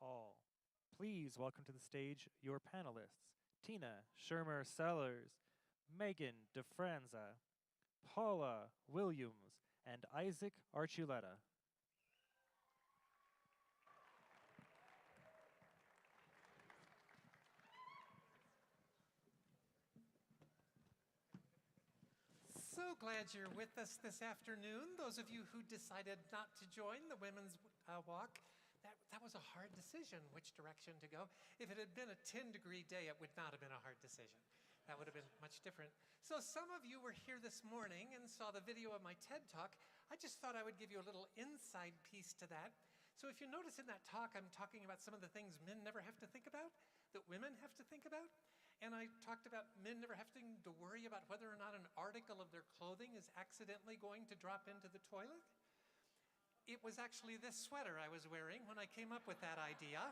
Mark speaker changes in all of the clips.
Speaker 1: all. Please welcome to the stage your panelists, Tina Shermer-Sellers, Megan DeFranza, Paula Williams, and Isaac Archuleta.
Speaker 2: So glad you're with us this afternoon. Those of you who decided not to join the Women's Walk, that was a hard decision, which direction to go. If it had been a 10-degree day, it would not have been a hard decision. That would have been much different. So some of you were here this morning and saw the video of my TED Talk. I just thought I would give you a little inside piece to that. So if you notice in that talk, I'm talking about some of the things men never have to think about, that women have to think about. And I talked about men never having to worry about whether or not an article of their clothing is accidentally going to drop into the toilet. It was actually this sweater I was wearing when I came up with that idea.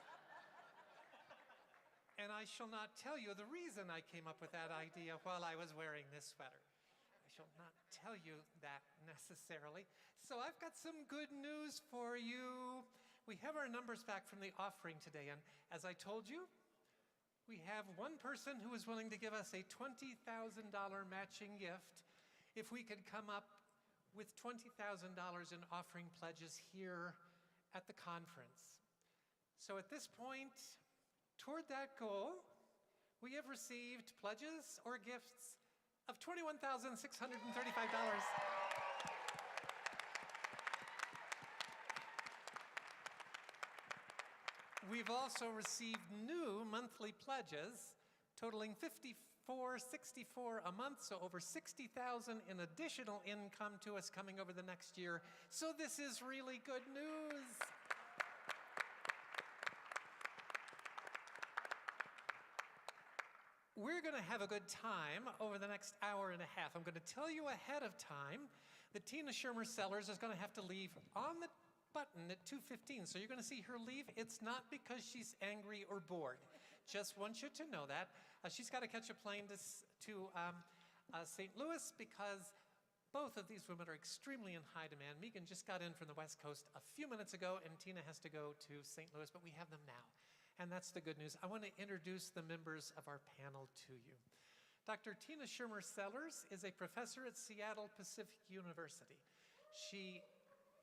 Speaker 2: And I shall not tell you the reason I came up with that idea while I was wearing this sweater. I shall not tell you that necessarily. So I've got some good news for you. We have our numbers back from the offering today, and as I told you, we have one person who is willing to give us a $20,000 matching gift if we could come up with $20,000 in offering pledges here at the conference. So at this point, toward that goal, we have received pledges or gifts of $21,635. We've also received new monthly pledges totaling $54.64 a month, so over $60,000 in additional income to us coming over the next year. So this is really good news. We're going to have a good time over the next hour and a half. I'm going to tell you ahead of time that Tina Shermer-Sellers is going to have to leave on the button at 2:15, so you're going to see her leave. It's not because she's angry or bored. Just want you to know that. She's got to catch a plane to St. Louis because both of these women are extremely in high demand. Megan just got in from the West Coast a few minutes ago, and Tina has to go to St. Louis, but we have them now. And that's the good news. I want to introduce the members of our panel to you. Dr. Tina Shermer-Sellers is a professor at Seattle Pacific University. She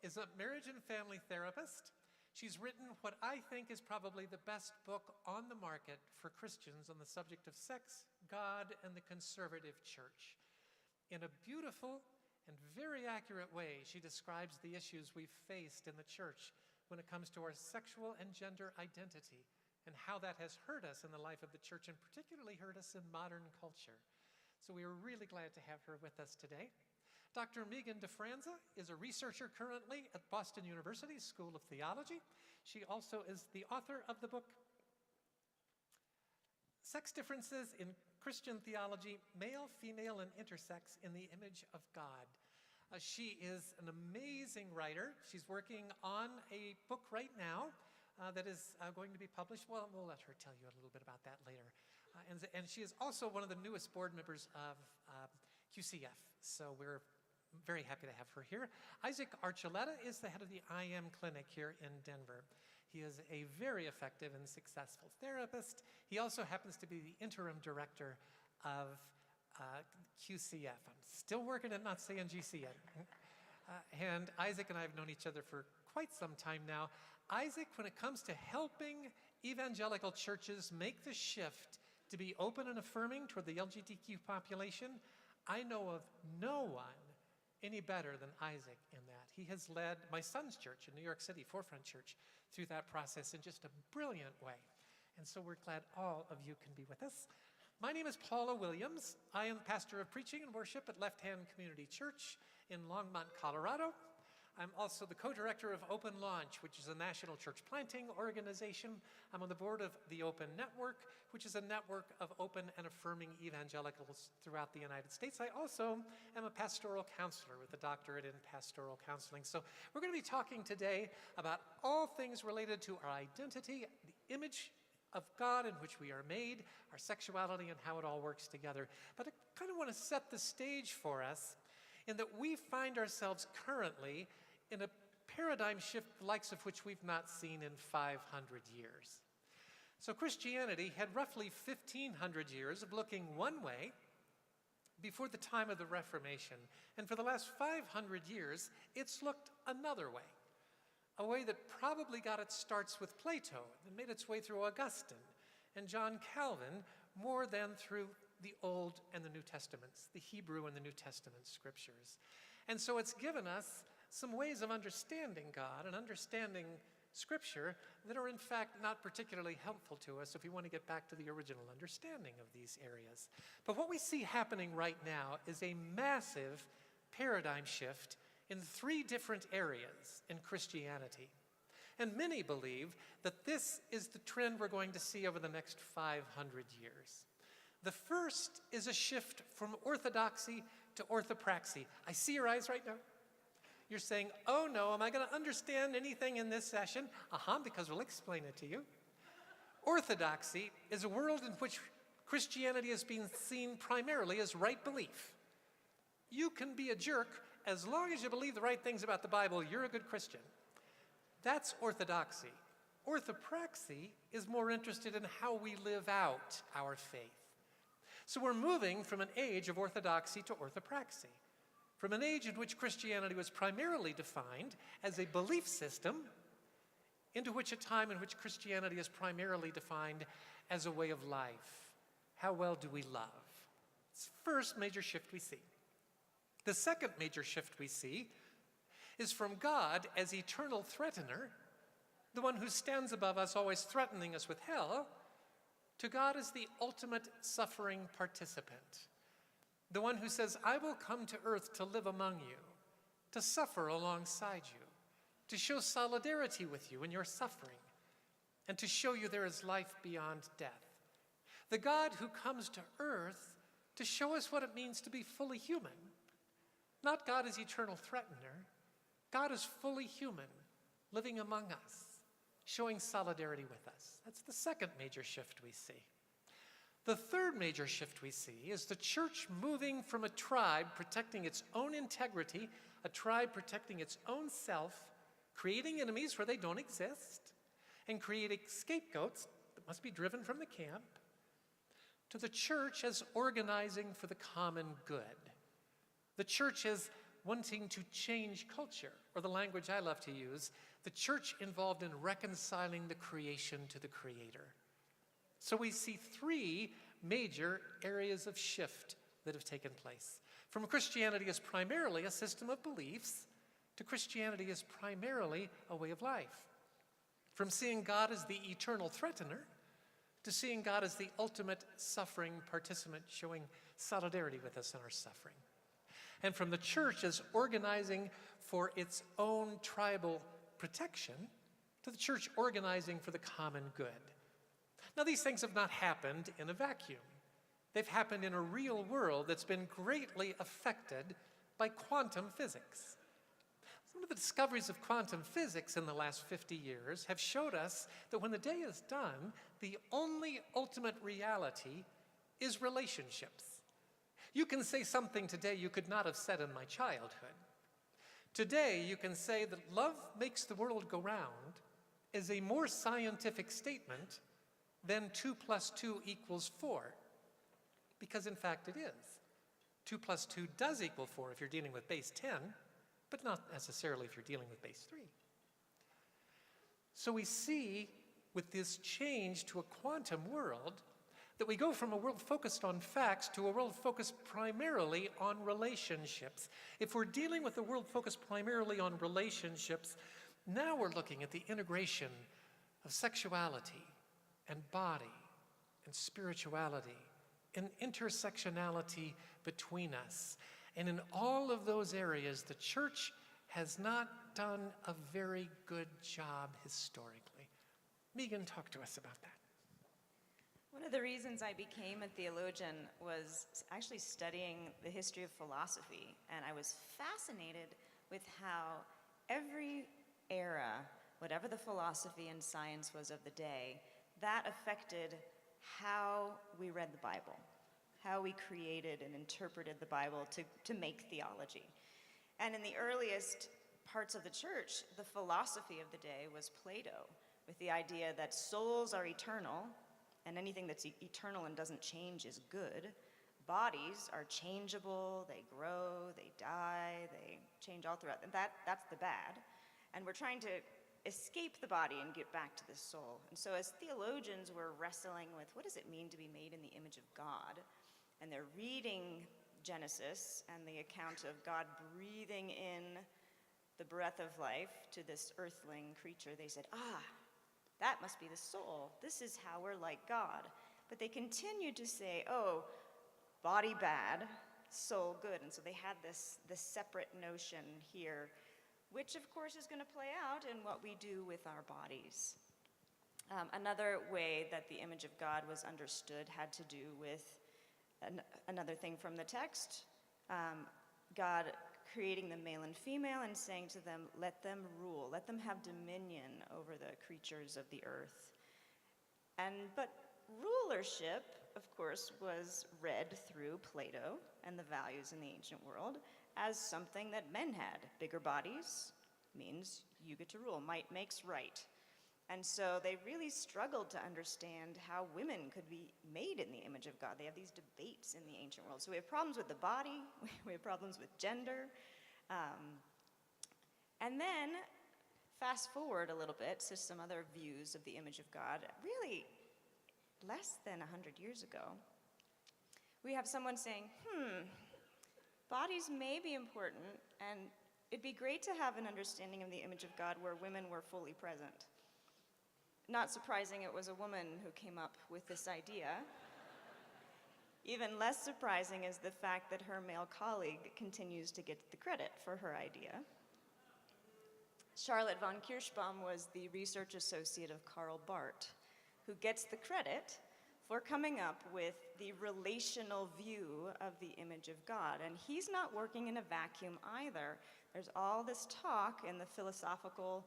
Speaker 2: is a marriage and family therapist. She's written what I think is probably the best book on the market for Christians on the subject of sex, God, and the conservative church. In a beautiful and very accurate way, she describes the issues we've faced in the church when it comes to our sexual and gender identity and how that has hurt us in the life of the church and particularly hurt us in modern culture. So we are really glad to have her with us today. Dr. Megan DeFranza is a researcher currently at Boston University School of Theology. She also is the author of the book, Sex Differences in Christian Theology, Male, Female, and Intersex in the Image of God. She is an amazing writer. She's working on a book right now that is going to be published. Well, we'll let her tell you a little bit about that later. And she is also one of the newest board members of QCF, so we're very happy to have her here. Isaac Archuleta is the head of the IM clinic here in Denver. He is a very effective and successful therapist. He also happens to be the interim director of QCF. I'm still working at not saying GC yet. And Isaac and I have known each other for quite some time now. Isaac, when it comes to helping evangelical churches make the shift to be open and affirming toward the LGBTQ population, I know of no one any better than Isaac in that. He has led my son's church in New York City, Forefront Church, through that process in just a brilliant way. And so we're glad all of you can be with us. My name is Paula Williams. I am pastor of preaching and worship at Left Hand Community Church in Longmont, Colorado. I'm also the co-director of Open Launch, which is a national church planting organization. I'm on the board of the Open Network, which is a network of open and affirming evangelicals throughout the United States. I also am a pastoral counselor with a doctorate in pastoral counseling. So we're going to be talking today about all things related to our identity, the image of God in which we are made, our sexuality, and how it all works together. But I kind of want to set the stage for us in that we find ourselves currently in a paradigm shift the likes of which we've not seen in 500 years. So Christianity had roughly 1,500 years of looking one way before the time of the Reformation. And for the last 500 years, it's looked another way. A way that probably got its starts with Plato and made its way through Augustine and John Calvin more than through the Old and the New Testaments, the Hebrew and the New Testament scriptures. And so it's given us some ways of understanding God and understanding Scripture that are in fact not particularly helpful to us if we want to get back to the original understanding of these areas. But what we see happening right now is a massive paradigm shift in 3 different areas in Christianity. And many believe that this is the trend we're going to see over the next 500 years. The first is a shift from orthodoxy to orthopraxy. I see your eyes right now. You're saying, oh no, am I going to understand anything in this session? Because we'll explain it to you. Orthodoxy is a world in which Christianity is being seen primarily as right belief. You can be a jerk as long as you believe the right things about the Bible, you're a good Christian. That's orthodoxy. Orthopraxy is more interested in how we live out our faith. So we're moving from an age of orthodoxy to orthopraxy. From an age in which Christianity was primarily defined as a belief system into which a time in which Christianity is primarily defined as a way of life. How well do we love? It's the first major shift we see. The second major shift we see is from God as eternal threatener, the one who stands above us always threatening us with hell, to God as the ultimate suffering participant. The one who says, I will come to earth to live among you, to suffer alongside you, to show solidarity with you in your suffering, and to show you there is life beyond death. The God who comes to earth to show us what it means to be fully human. Not God as eternal threatener. God is fully human, living among us, showing solidarity with us. That's the second major shift we see. The third major shift we see is the church moving from a tribe protecting its own integrity, a tribe protecting its own self, creating enemies where they don't exist, and creating scapegoats that must be driven from the camp, to the church as organizing for the common good. The church as wanting to change culture, or the language I love to use, the church involved in reconciling the creation to the Creator. So we see 3 major areas of shift that have taken place. From Christianity as primarily a system of beliefs to Christianity as primarily a way of life. From seeing God as the eternal threatener to seeing God as the ultimate suffering participant, showing solidarity with us in our suffering. And from the church as organizing for its own tribal protection to the church organizing for the common good. Now, these things have not happened in a vacuum. They've happened in a real world that's been greatly affected by quantum physics. Some of the discoveries of quantum physics in the last 50 years have showed us that when the day is done, the only ultimate reality is relationships. You can say something today you could not have said in my childhood. Today, you can say that love makes the world go round is a more scientific statement than 2 + 2 = 4. Because in fact it is. 2 + 2 does equal 4 if you're dealing with base 10, but not necessarily if you're dealing with base 3. So we see with this change to a quantum world that we go from a world focused on facts to a world focused primarily on relationships. If we're dealing with a world focused primarily on relationships, now we're looking at the integration of sexuality and body and spirituality and intersectionality between us. And in all of those areas, the church has not done a very good job historically. Megan, talk to us about that.
Speaker 3: One of the reasons I became a theologian was actually studying the history of philosophy, and I was fascinated with how every era, whatever the philosophy and science was of the day, that affected how we read the Bible, how we created and interpreted the Bible to make theology. And in the earliest parts of the church, the philosophy of the day was Plato, with the idea that souls are eternal, and anything that's eternal and doesn't change is good. Bodies are changeable, they grow, they die, they change all throughout. That's the bad. And we're trying to escape the body and get back to the soul. And so as theologians, we're wrestling with what does it mean to be made in the image of God? And they're reading Genesis and the account of God breathing in the breath of life to this earthling creature. They said, that must be the soul. This is how we're like God. But they continued to say, body bad, soul good. And so they had this separate notion here, which of course is going to play out in what we do with our bodies. Another way that the image of God was understood had to do with another thing from the text, God creating the male and female and saying to them, let them rule, let them have dominion over the creatures of the earth. But rulership, of course, was read through Plato and the values in the ancient world as something that men had. Bigger bodies means you get to rule. Might makes right. And so they really struggled to understand how women could be made in the image of God. They have these debates in the ancient world. So we have problems with the body, we have problems with gender. And then fast forward a little bit to some other views of the image of God. Really, less than 100 years ago, we have someone saying, bodies may be important, and it'd be great to have an understanding of the image of God where women were fully present. Not surprising, it was a woman who came up with this idea. Even less surprising is the fact that her male colleague continues to get the credit for her idea. Charlotte von Kirschbaum was the research associate of Karl Barth, who gets the credit for coming up with the relational view of the image of God. And he's not working in a vacuum either. There's all this talk in the philosophical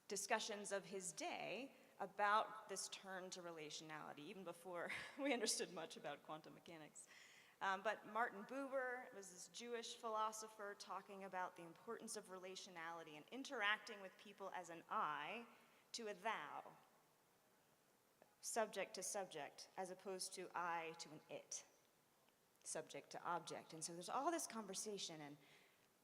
Speaker 3: discussions of his day about this turn to relationality, even before we understood much about quantum mechanics. But Martin Buber was this Jewish philosopher talking about the importance of relationality and interacting with people as an I to a thou, subject to subject, as opposed to I to an it, subject to object. And so there's all this conversation, and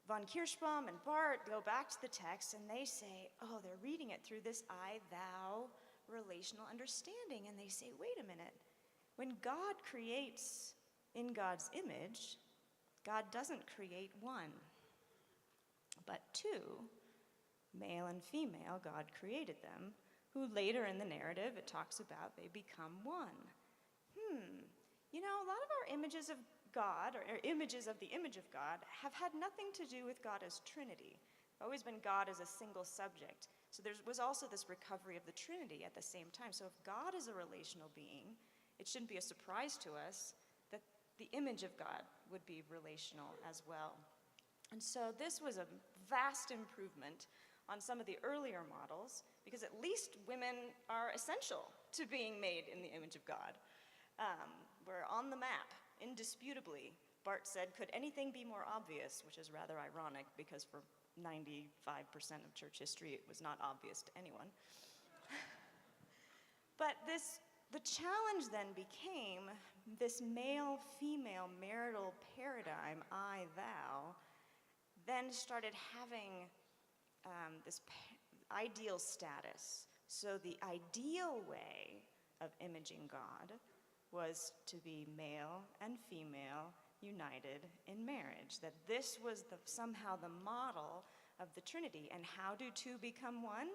Speaker 3: von Kirschbaum and Barth go back to the text and they say, they're reading it through this I-thou relational understanding. And they say, wait a minute, when God creates in God's image, God doesn't create one, but two, male and female, God created them, who later in the narrative it talks about they become one. A lot of our images of God, or images of the image of God, have had nothing to do with God as Trinity. It's always been God as a single subject. So there was also this recovery of the Trinity at the same time. So if God is a relational being, it shouldn't be a surprise to us that the image of God would be relational as well. And so this was a vast improvement on some of the earlier models, because at least women are essential to being made in the image of God. We're on the map, indisputably. Barth said, could anything be more obvious? Which is rather ironic, because for 95% of church history, it was not obvious to anyone. But the challenge then became this male-female marital paradigm, I-thou, then started having this ideal status. So the ideal way of imaging God was to be male and female united in marriage, that this was somehow the model of the Trinity. And how do two become one?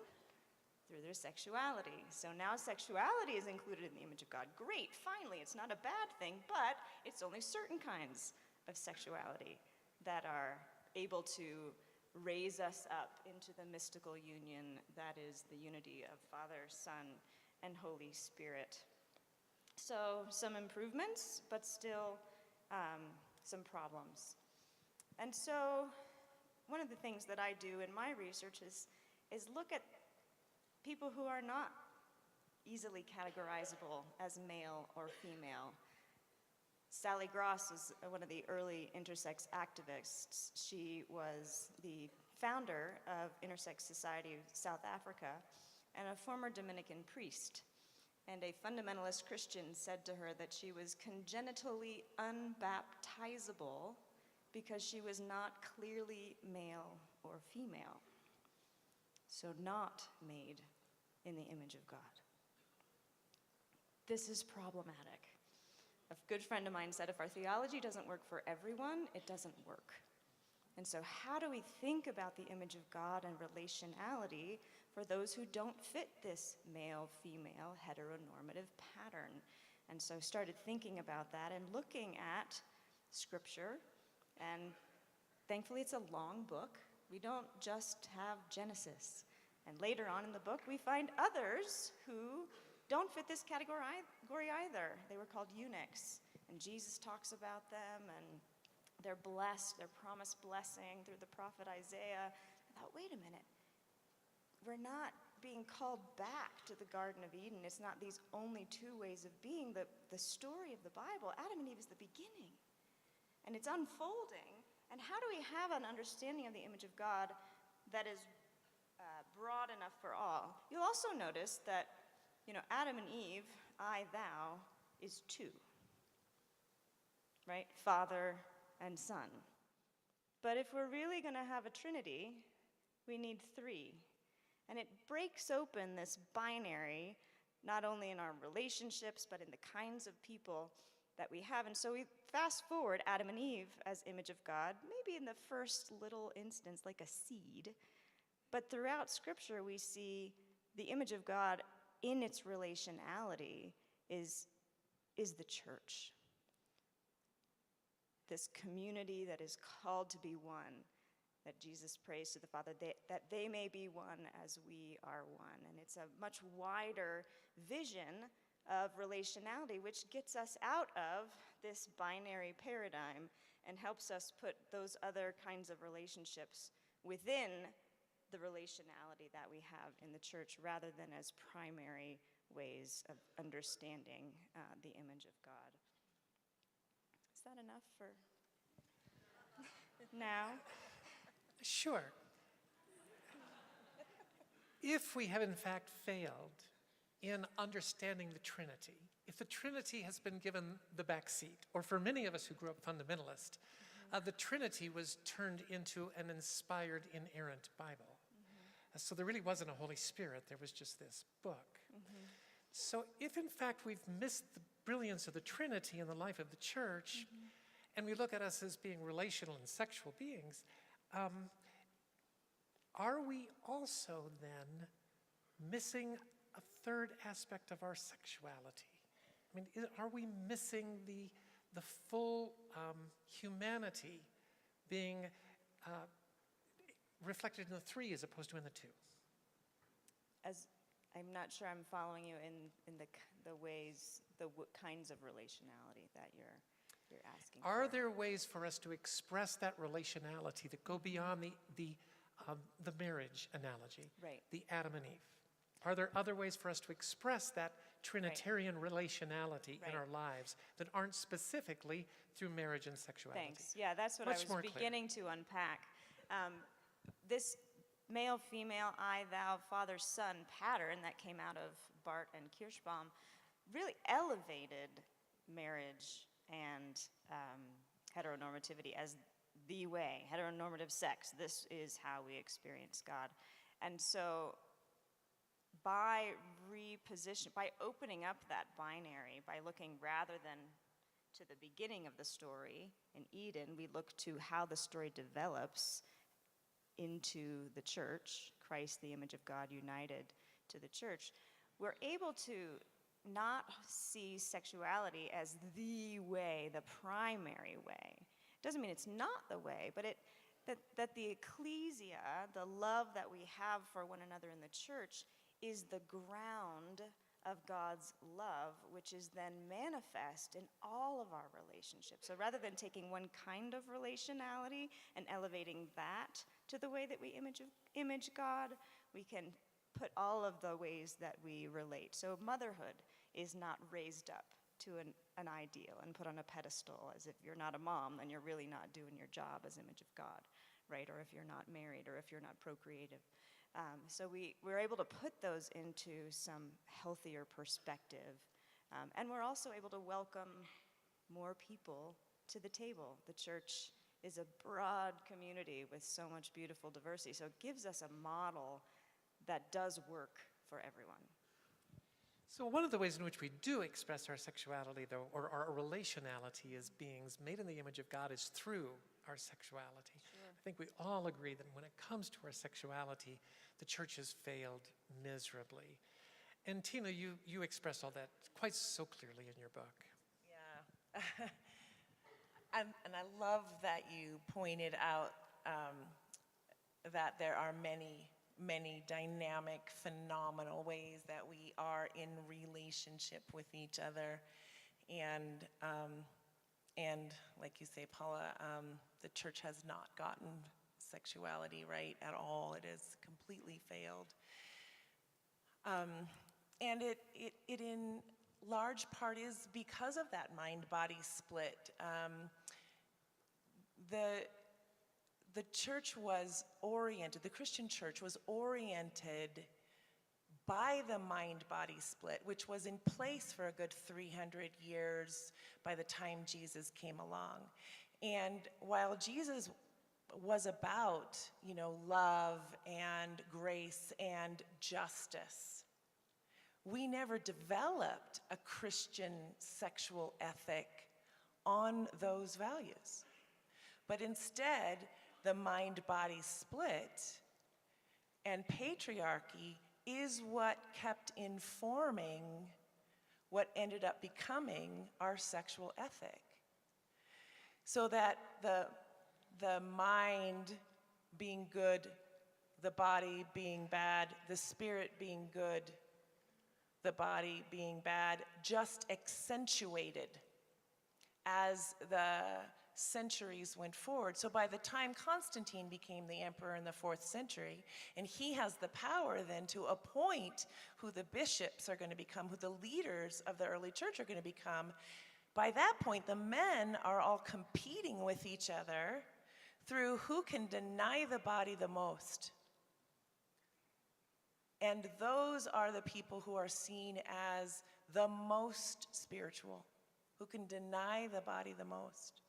Speaker 3: Through their sexuality. So now sexuality is included in the image of God. Great, finally, it's not a bad thing, but it's only certain kinds of sexuality that are able to raise us up into the mystical union that is the unity of Father, Son, and Holy Spirit. So some improvements, but still some problems. And so one of the things that I do in my research is look at people who are not easily categorizable as male or female. Sally Gross is one of the early intersex activists. She was the founder of Intersex Society of South Africa, and a former Dominican priest. And a fundamentalist Christian said to her that she was congenitally unbaptizable because she was not clearly male or female, so not made in the image of God. This is problematic. A good friend of mine said, if our theology doesn't work for everyone, it doesn't work. And so how do we think about the image of God and relationality for those who don't fit this male-female heteronormative pattern? And so I started thinking about that and looking at Scripture, and thankfully it's a long book. We don't just have Genesis. And later on in the book, we find others who don't fit this category either. They were called eunuchs, and Jesus talks about them, and they're blessed, they're promised blessing through the prophet Isaiah. I thought, wait a minute, we're not being called back to the Garden of Eden. It's not these only two ways of being. The story of the Bible, Adam and Eve is the beginning, and it's unfolding. And how do we have an understanding of the image of God that is broad enough for all? You'll also notice that, Adam and Eve, I, thou, is two, right? Father and Son. But if we're really going to have a Trinity, we need three. And it breaks open this binary, not only in our relationships, but in the kinds of people that we have. And so we fast forward Adam and Eve as image of God, maybe in the first little instance, like a seed. But throughout Scripture, we see the image of God in its relationality is the church. This community that is called to be one, that Jesus prays to the Father, that they may be one as we are one. And it's a much wider vision of relationality, which gets us out of this binary paradigm and helps us put those other kinds of relationships within the relationality that we have in the church, rather than as primary ways of understanding the image of God. Is that enough for now?
Speaker 2: Sure. If we have in fact failed in understanding the Trinity, if the Trinity has been given the back seat, or for many of us who grew up fundamentalist, the Trinity was turned into an inspired, inerrant Bible. So there really wasn't a Holy Spirit, there was just this book. So if in fact we've missed the brilliance of the Trinity in the life of the church, and we look at us as being relational and sexual beings, are we also then missing a third aspect of our sexuality? I mean, are we missing the full humanity being reflected in the three as opposed to in the two?
Speaker 3: I'm not sure I'm following you in the ways, the kinds of relationality that you're asking
Speaker 2: Are
Speaker 3: for.
Speaker 2: there ways for us to express that relationality that go beyond the marriage analogy,
Speaker 3: Right.
Speaker 2: the Adam and Eve? Are there other ways for us to express that Trinitarian relationality in our lives that aren't specifically through marriage and sexuality?
Speaker 3: Thanks. Yeah, that's what I was beginning to unpack. This male, female, I, thou, father, son pattern that came out of Barth and Kirschbaum really elevated marriage and heteronormativity as the way, heteronormative sex. This is how we experience God. And so by opening up that binary, by looking rather than to the beginning of the story in Eden, we look to how the story develops into the church, Christ, the image of God, united to the church. We're able to not see sexuality as the way, the primary way. Doesn't mean it's not the way, but that the ecclesia, the love that we have for one another in the church, is the ground of God's love, which is then manifest in all of our relationships. So rather than taking one kind of relationality and elevating that to the way that we image God, we can put all of the ways that we relate. So motherhood is not raised up to an ideal and put on a pedestal as if you're not a mom, then you're really not doing your job as image of God, right? Or if you're not married, or if you're not procreative. So we're able to put those into some healthier perspective. And we're also able to welcome more people to the table. The church is a broad community with so much beautiful diversity. So it gives us a model that does work for everyone.
Speaker 2: So one of the ways in which we do express our sexuality, though, or our relationality as beings made in the image of God, is through our sexuality.
Speaker 3: Sure.
Speaker 2: I think we all agree that when it comes to our sexuality, the church has failed miserably. And Tina, you express all that quite so clearly in your book.
Speaker 4: Yeah. And I love that you pointed out that there are many, many dynamic, phenomenal ways that we are in relationship with each other. And like you say, Paula, the church has not gotten sexuality right at all. It has completely failed. And it in large part is because of that mind-body split. The church was oriented, the Christian church was oriented by the mind-body split, which was in place for a good 300 years by the time Jesus came along. And while Jesus was about, love and grace and justice, we never developed a Christian sexual ethic on those values. But instead, the mind-body split and patriarchy is what kept informing what ended up becoming our sexual ethic. So that the mind being good, the body being bad, the spirit being good, the body being bad, just accentuated as the centuries went forward. So by the time Constantine became the emperor in the 4th century, and he has the power then to appoint who the bishops are going to become, who the leaders of the early church are going to become, by that point the men are all competing with each other through who can deny the body the most. And those are the people who are seen as the most spiritual, who can deny the body the most.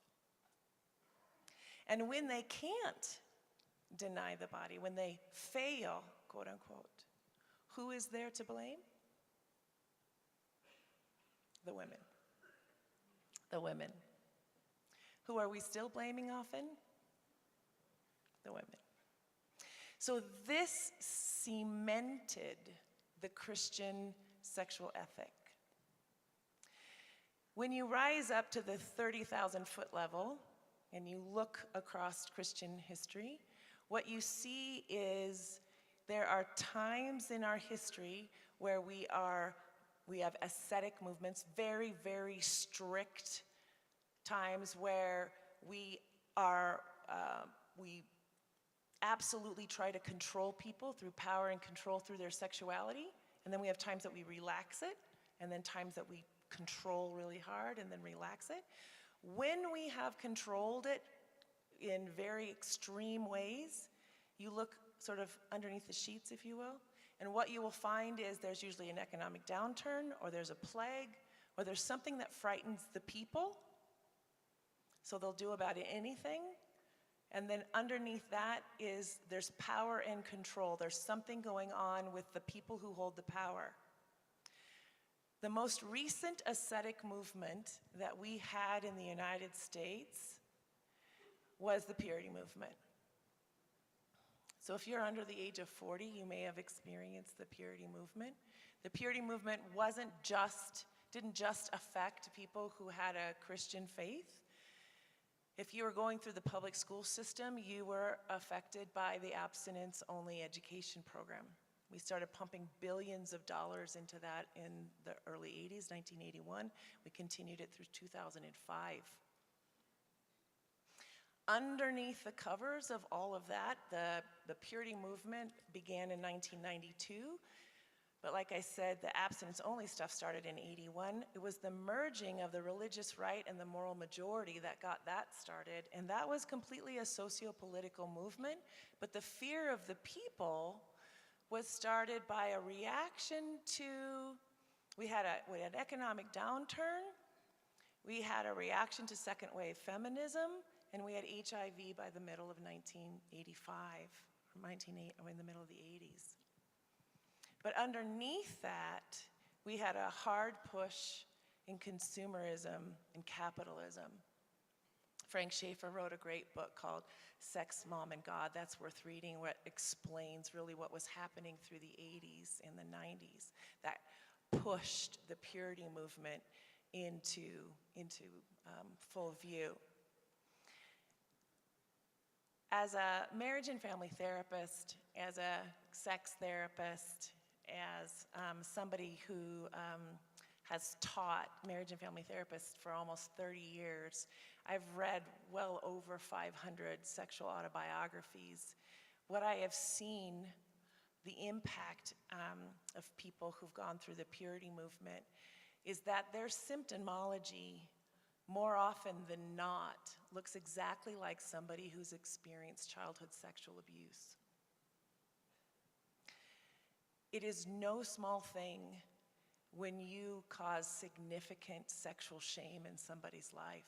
Speaker 4: And when they can't deny the body, when they fail, quote unquote, who is there to blame? The women. The women. Who are we still blaming often? The women. So this cemented the Christian sexual ethic. When you rise up to the 30,000-foot level and you look across Christian history, what you see is there are times in our history where we have ascetic movements, very, very strict times where we absolutely try to control people through power and control through their sexuality. And then we have times that we relax it, and then times that we control really hard and then relax it. When we have controlled it in very extreme ways, you look sort of underneath the sheets, if you will, and what you will find is there's usually an economic downturn, or there's a plague, or there's something that frightens the people, so they'll do about anything. And then underneath that is there's power and control. There's something going on with the people who hold the power. The most recent ascetic movement that we had in the United States was the purity movement. So if you're under the age of 40, you may have experienced the purity movement. The purity movement didn't just affect people who had a Christian faith. If you were going through the public school system, you were affected by the abstinence-only education program. We started pumping billions of dollars into that in the early 80s, 1981. We continued it through 2005. Underneath the covers of all of that, the purity movement began in 1992, But like I said, the abstinence-only stuff started in 81. It was the merging of the religious right and the moral majority that got that started, and that was completely a socio-political movement. But the fear of the people was started by a reaction to, we had an economic downturn, we had a reaction to second wave feminism, and we had HIV by the middle of 1985, or in the middle of the 80s. But underneath that, we had a hard push in consumerism and capitalism. Frank Schaeffer wrote a great book called Sex, Mom, and God. That's worth reading, what explains really what was happening through the 80s and the 90s that pushed the purity movement into full view. As a marriage and family therapist, as a sex therapist, as somebody who has taught marriage and family therapists for almost 30 years, I've read well over 500 sexual autobiographies. What I have seen, the impact of people who've gone through the purity movement, is that their symptomology, more often than not, looks exactly like somebody who's experienced childhood sexual abuse. It is no small thing when you cause significant sexual shame in somebody's life.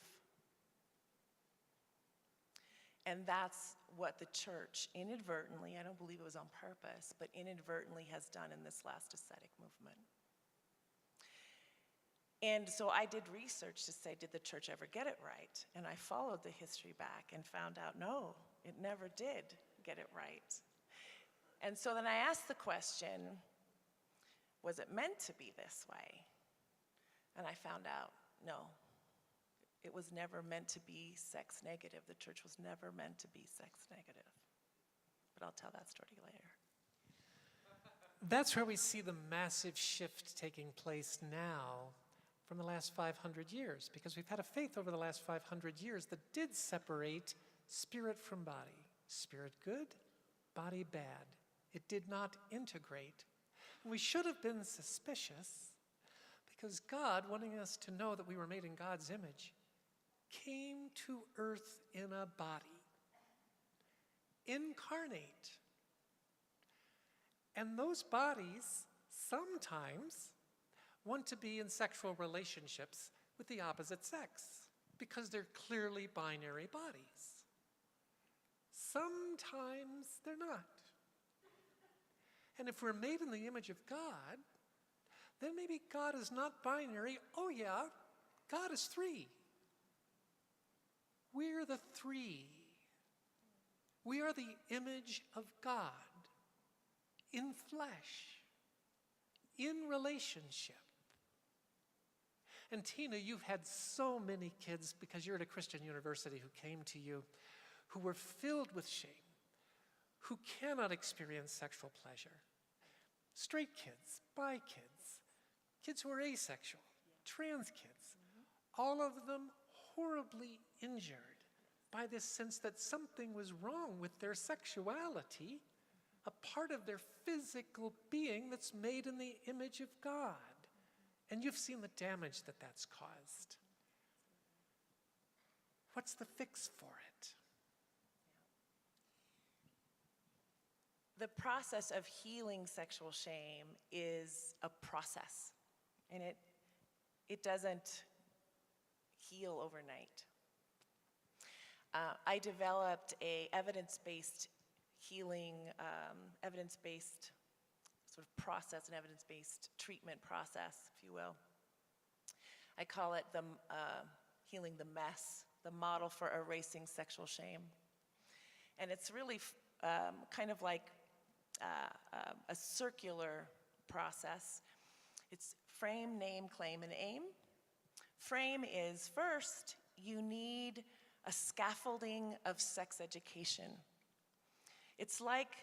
Speaker 4: And that's what the church inadvertently, I don't believe it was on purpose, but inadvertently has done in this last ascetic movement. And so I did research to say, did the church ever get it right? And I followed the history back and found out, no, it never did get it right. And so then I asked the question, was it meant to be this way? And I found out, no, it was never meant to be sex negative. The church was never meant to be sex negative. But I'll tell that story later.
Speaker 2: That's where we see the massive shift taking place now from the last 500 years, because we've had a faith over the last 500 years that did separate spirit from body. Spirit good, body bad. It did not integrate. We should have been suspicious, because God, wanting us to know that we were made in God's image, came to earth in a body, incarnate. And those bodies sometimes want to be in sexual relationships with the opposite sex, because they're clearly binary bodies. Sometimes they're not. And if we're made in the image of God, then maybe God is not binary. Oh yeah, God is three. We're the three. We are the image of God in flesh, in relationship. And Tina, you've had so many kids, because you're at a Christian university, who came to you who were filled with shame, who cannot experience sexual pleasure. Straight kids, bi kids, kids who are asexual, trans kids, all of them horribly injured by this sense that something was wrong with their sexuality, a part of their physical being that's made in the image of God. And you've seen the damage that that's caused. What's the fix for it?
Speaker 4: The process of healing sexual shame is a process, and it doesn't heal overnight. I developed a evidence-based healing, evidence-based sort of process, an evidence-based treatment process, if you will. I call it the healing the mess, the model for erasing sexual shame. And it's really kind of like a circular process. It's frame, name, claim, and aim. Frame is, first, you need a scaffolding of sex education. It's like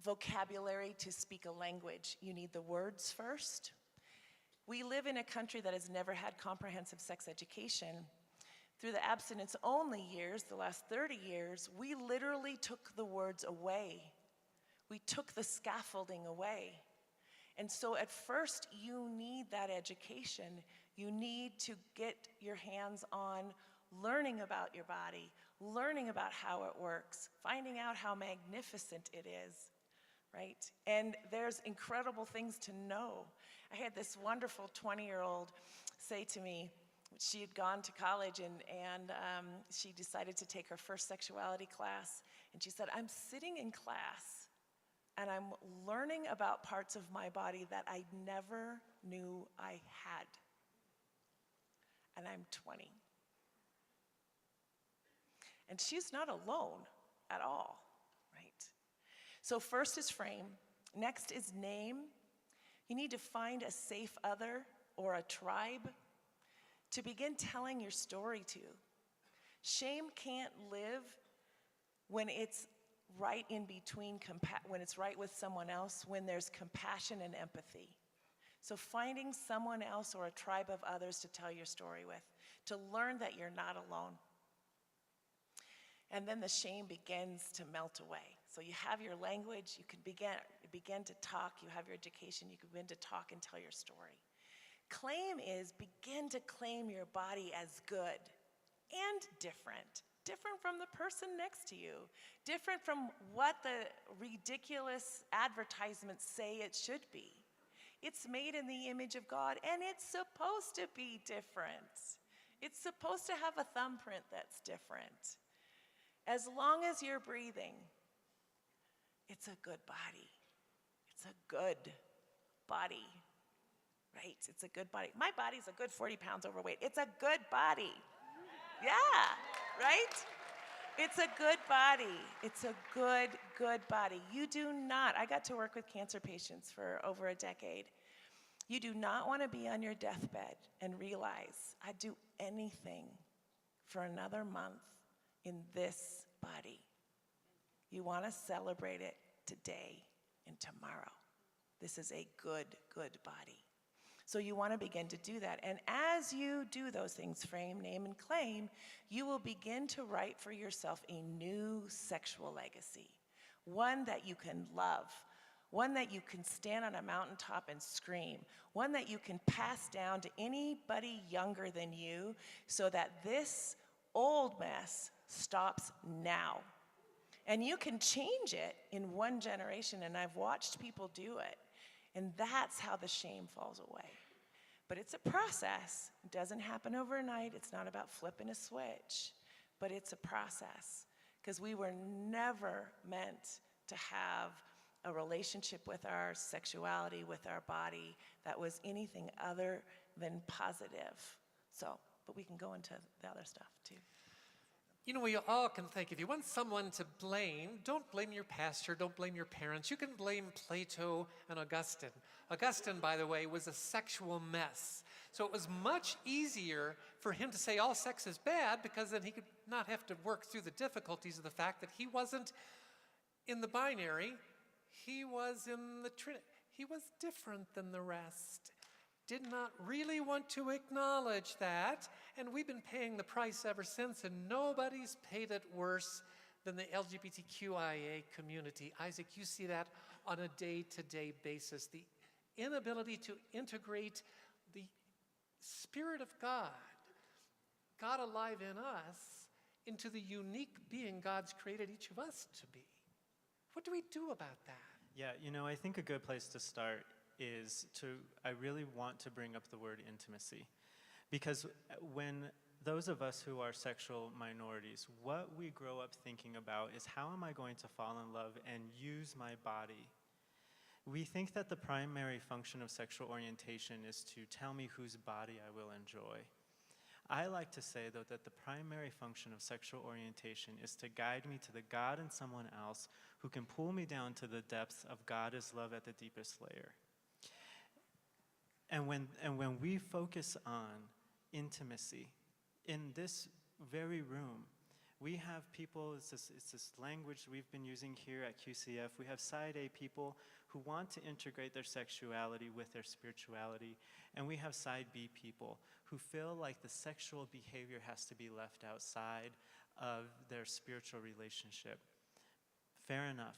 Speaker 4: vocabulary to speak a language. You need the words first. We live in a country that has never had comprehensive sex education. Through the abstinence-only years, the last 30 years, we literally took the words away. We took the scaffolding away. And so at first, you need that education. You need to get your hands on learning about your body, learning about how it works, finding out how magnificent it is, right? And there's incredible things to know. I had this wonderful 20-year-old say to me, she had gone to college and she decided to take her first sexuality class. And she said, I'm sitting in class and I'm learning about parts of my body that I never knew I had. And I'm 20. And she's not alone at all, right? So first is frame. Next is name. You need to find a safe other or a tribe to begin telling your story to. Shame can't live when it's right in between, when it's right with someone else, when there's compassion and empathy. So finding someone else or a tribe of others to tell your story with, to learn that you're not alone. And then the shame begins to melt away. So you have your language, you can begin to talk, you have your education, you can begin to talk and tell your story. Claim is begin to claim your body as good and different. Different from the person next to you. Different from what the ridiculous advertisements say it should be. It's made in the image of God, and it's supposed to be different. It's supposed to have a thumbprint that's different. As long as you're breathing, it's a good body. It's a good body, right? It's a good body. My body's a good 40 pounds overweight. It's a good body. Yeah, right? It's a good body. It's a good body. You do not, I got to work with cancer patients for over a decade. You do not want to be on your deathbed and realize, I'd do anything for another month in this body. You want to celebrate it today and tomorrow. This is a good body. So you want to begin to do that. And as you do those things, frame, name, and claim, you will begin to write for yourself a new sexual legacy. One that you can love. One that you can stand on a mountaintop and scream. One that you can pass down to anybody younger than you so that this old mess stops now. And you can change it in one generation, and I've watched people do it. And that's how the shame falls away. But it's a process. It doesn't happen overnight. It's not about flipping a switch, but it's a process. Because we were never meant to have a relationship with our sexuality, with our body, that was anything other than positive. So, but we can go into the other stuff too.
Speaker 2: You know, we all can think, if you want someone to blame, don't blame your pastor, don't blame your parents. You can blame Plato and Augustine. Augustine, by the way, was a sexual mess. So it was much easier for him to say all sex is bad because then he could not have to work through the difficulties of the fact that he wasn't in the binary, he was in the Trinity. He was different than the rest. Did not really want to acknowledge that, and we've been paying the price ever since, and nobody's paid it worse than the LGBTQIA community. Isaac, you see that on a day-to-day basis. The inability to integrate the Spirit of God, God alive in us, into the unique being God's created each of us to be. What do we do about that?
Speaker 5: Yeah, you know, I think a good place to start is I really want to bring up the word intimacy. Because when those of us who are sexual minorities, what we grow up thinking about is how am I going to fall in love and use my body? We think that the primary function of sexual orientation is to tell me whose body I will enjoy. I like to say, though, that the primary function of sexual orientation is to guide me to the God in someone else who can pull me down to the depths of God is love at the deepest layer. And when we focus on intimacy in this very room, we have people, it's this language we've been using here at QCF. We have side A people who want to integrate their sexuality with their spirituality, and we have side B people who feel like the sexual behavior has to be left outside of their spiritual relationship. Fair enough.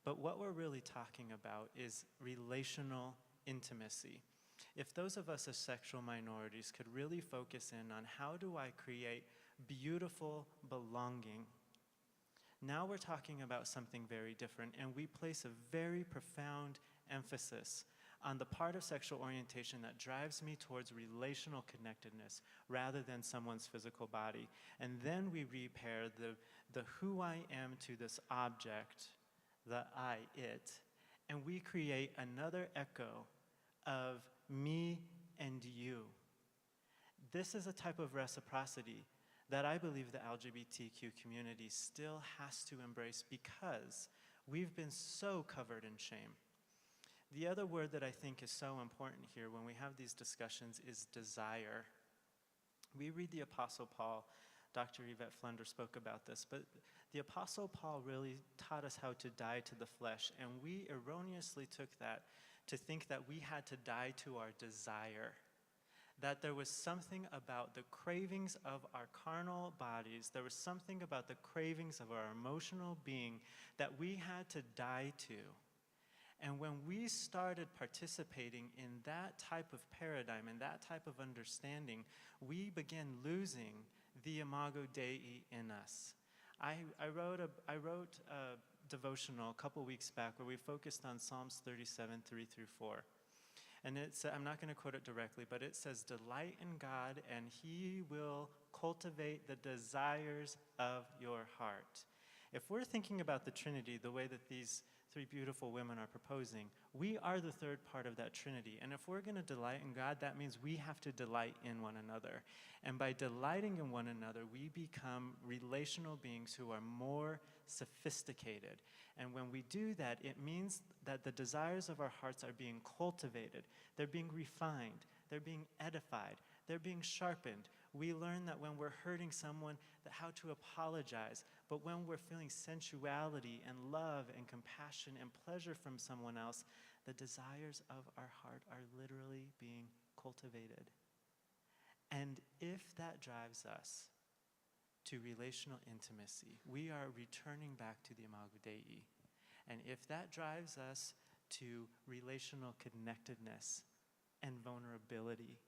Speaker 5: But what we're really talking about is relational intimacy. If those of us as sexual minorities could really focus in on how do I create beautiful belonging, now we're talking about something very different, and we place a very profound emphasis on the part of sexual orientation that drives me towards relational connectedness rather than someone's physical body. And then we repair the who I am to this object, the I, it, and we create another echo of me and you. This is a type of reciprocity that I believe the LGBTQ community still has to embrace because we've been so covered in shame. The other word that I think is so important here when we have these discussions is desire. We read the Apostle Paul. Dr. Yvette Flunder spoke about this, but the Apostle Paul really taught us how to die to the flesh, and we erroneously took that to think that we had to die to our desire, that there was something about the cravings of our carnal bodies, there was something about the cravings of our emotional being that we had to die to. And when we started participating in that type of paradigm and that type of understanding, we began losing the imago Dei in us. I wrote a devotional a couple weeks back where we focused on Psalms 37, 3 through 4. And I'm not going to quote it directly, but it says, "Delight in God, and He will cultivate the desires of your heart." If we're thinking about the Trinity the way that these three beautiful women are proposing, we are the third part of that Trinity. And if we're going to delight in God, that means we have to delight in one another. And by delighting in one another, we become relational beings who are more sophisticated. And when we do that, it means that the desires of our hearts are being cultivated. They're being refined. They're being edified. They're being sharpened. We learn that when we're hurting someone, that how to apologize. But when we're feeling sensuality and love and compassion and pleasure from someone else, the desires of our heart are literally being cultivated. And if that drives us to relational intimacy, we are returning back to the imago Dei. And if that drives us to relational connectedness and vulnerability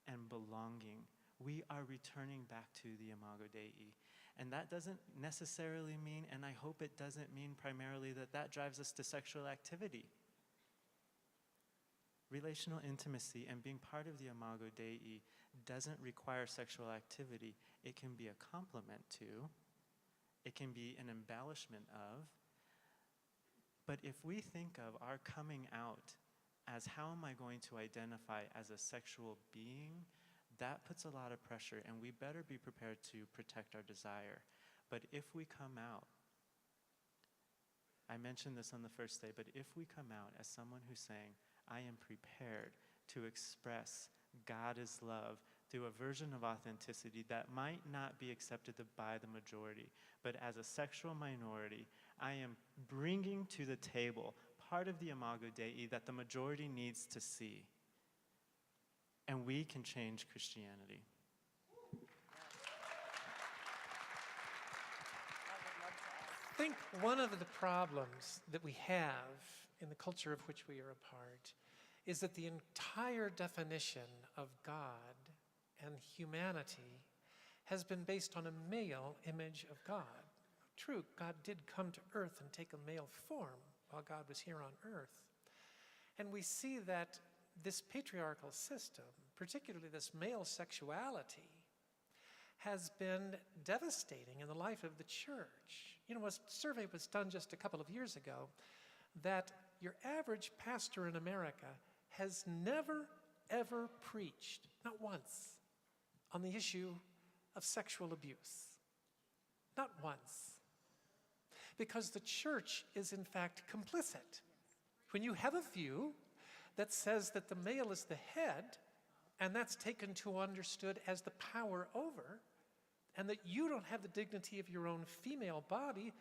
Speaker 5: and belonging, we are returning back to the imago Dei. And that doesn't necessarily mean, and I hope it doesn't mean primarily that drives us to sexual activity. Relational intimacy and being part of the imago Dei doesn't require sexual activity. It can be a complement to, it can be an embellishment of, but if we think of our coming out as how am I going to identify as a sexual being, that puts a lot of pressure, and we better be prepared to protect our desire. But if we come out, I mentioned this on the first day, but if we come out as someone who's saying, I am prepared to express God is love through a version of authenticity that might not be accepted by the majority, but as a sexual minority, I am bringing to the table part of the imago Dei that the majority needs to see. And we can change Christianity.
Speaker 2: I think one of the problems that we have in the culture of which we are a part is that the entire definition of God and humanity has been based on a male image of God. True, God did come to earth and take a male form while God was here on earth. And we see that this patriarchal system, particularly this male sexuality, has been devastating in the life of the church. You know, a survey was done just a couple of years ago that your average pastor in America has never, ever preached, not once, on the issue of sexual abuse. Not once. Because the church is in fact complicit. When you have a view that says that the male is the head, and that's taken to understood as the power over, and that you don't have the dignity of your own female body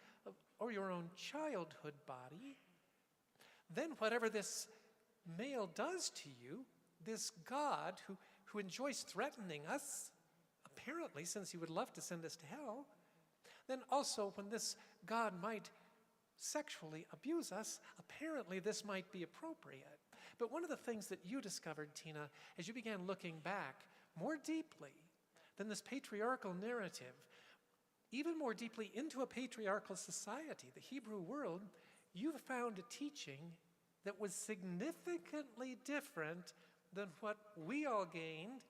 Speaker 2: or your own childhood body, then whatever this male does to you, this God who enjoys threatening us, apparently, since he would love to send us to hell, then also when this God might sexually abuse us, apparently this might be appropriate. But one of the things that you discovered, Tina, as you began looking back more deeply than this patriarchal narrative, even more deeply into a patriarchal society, the Hebrew world, you found a teaching that was significantly different than what we all gained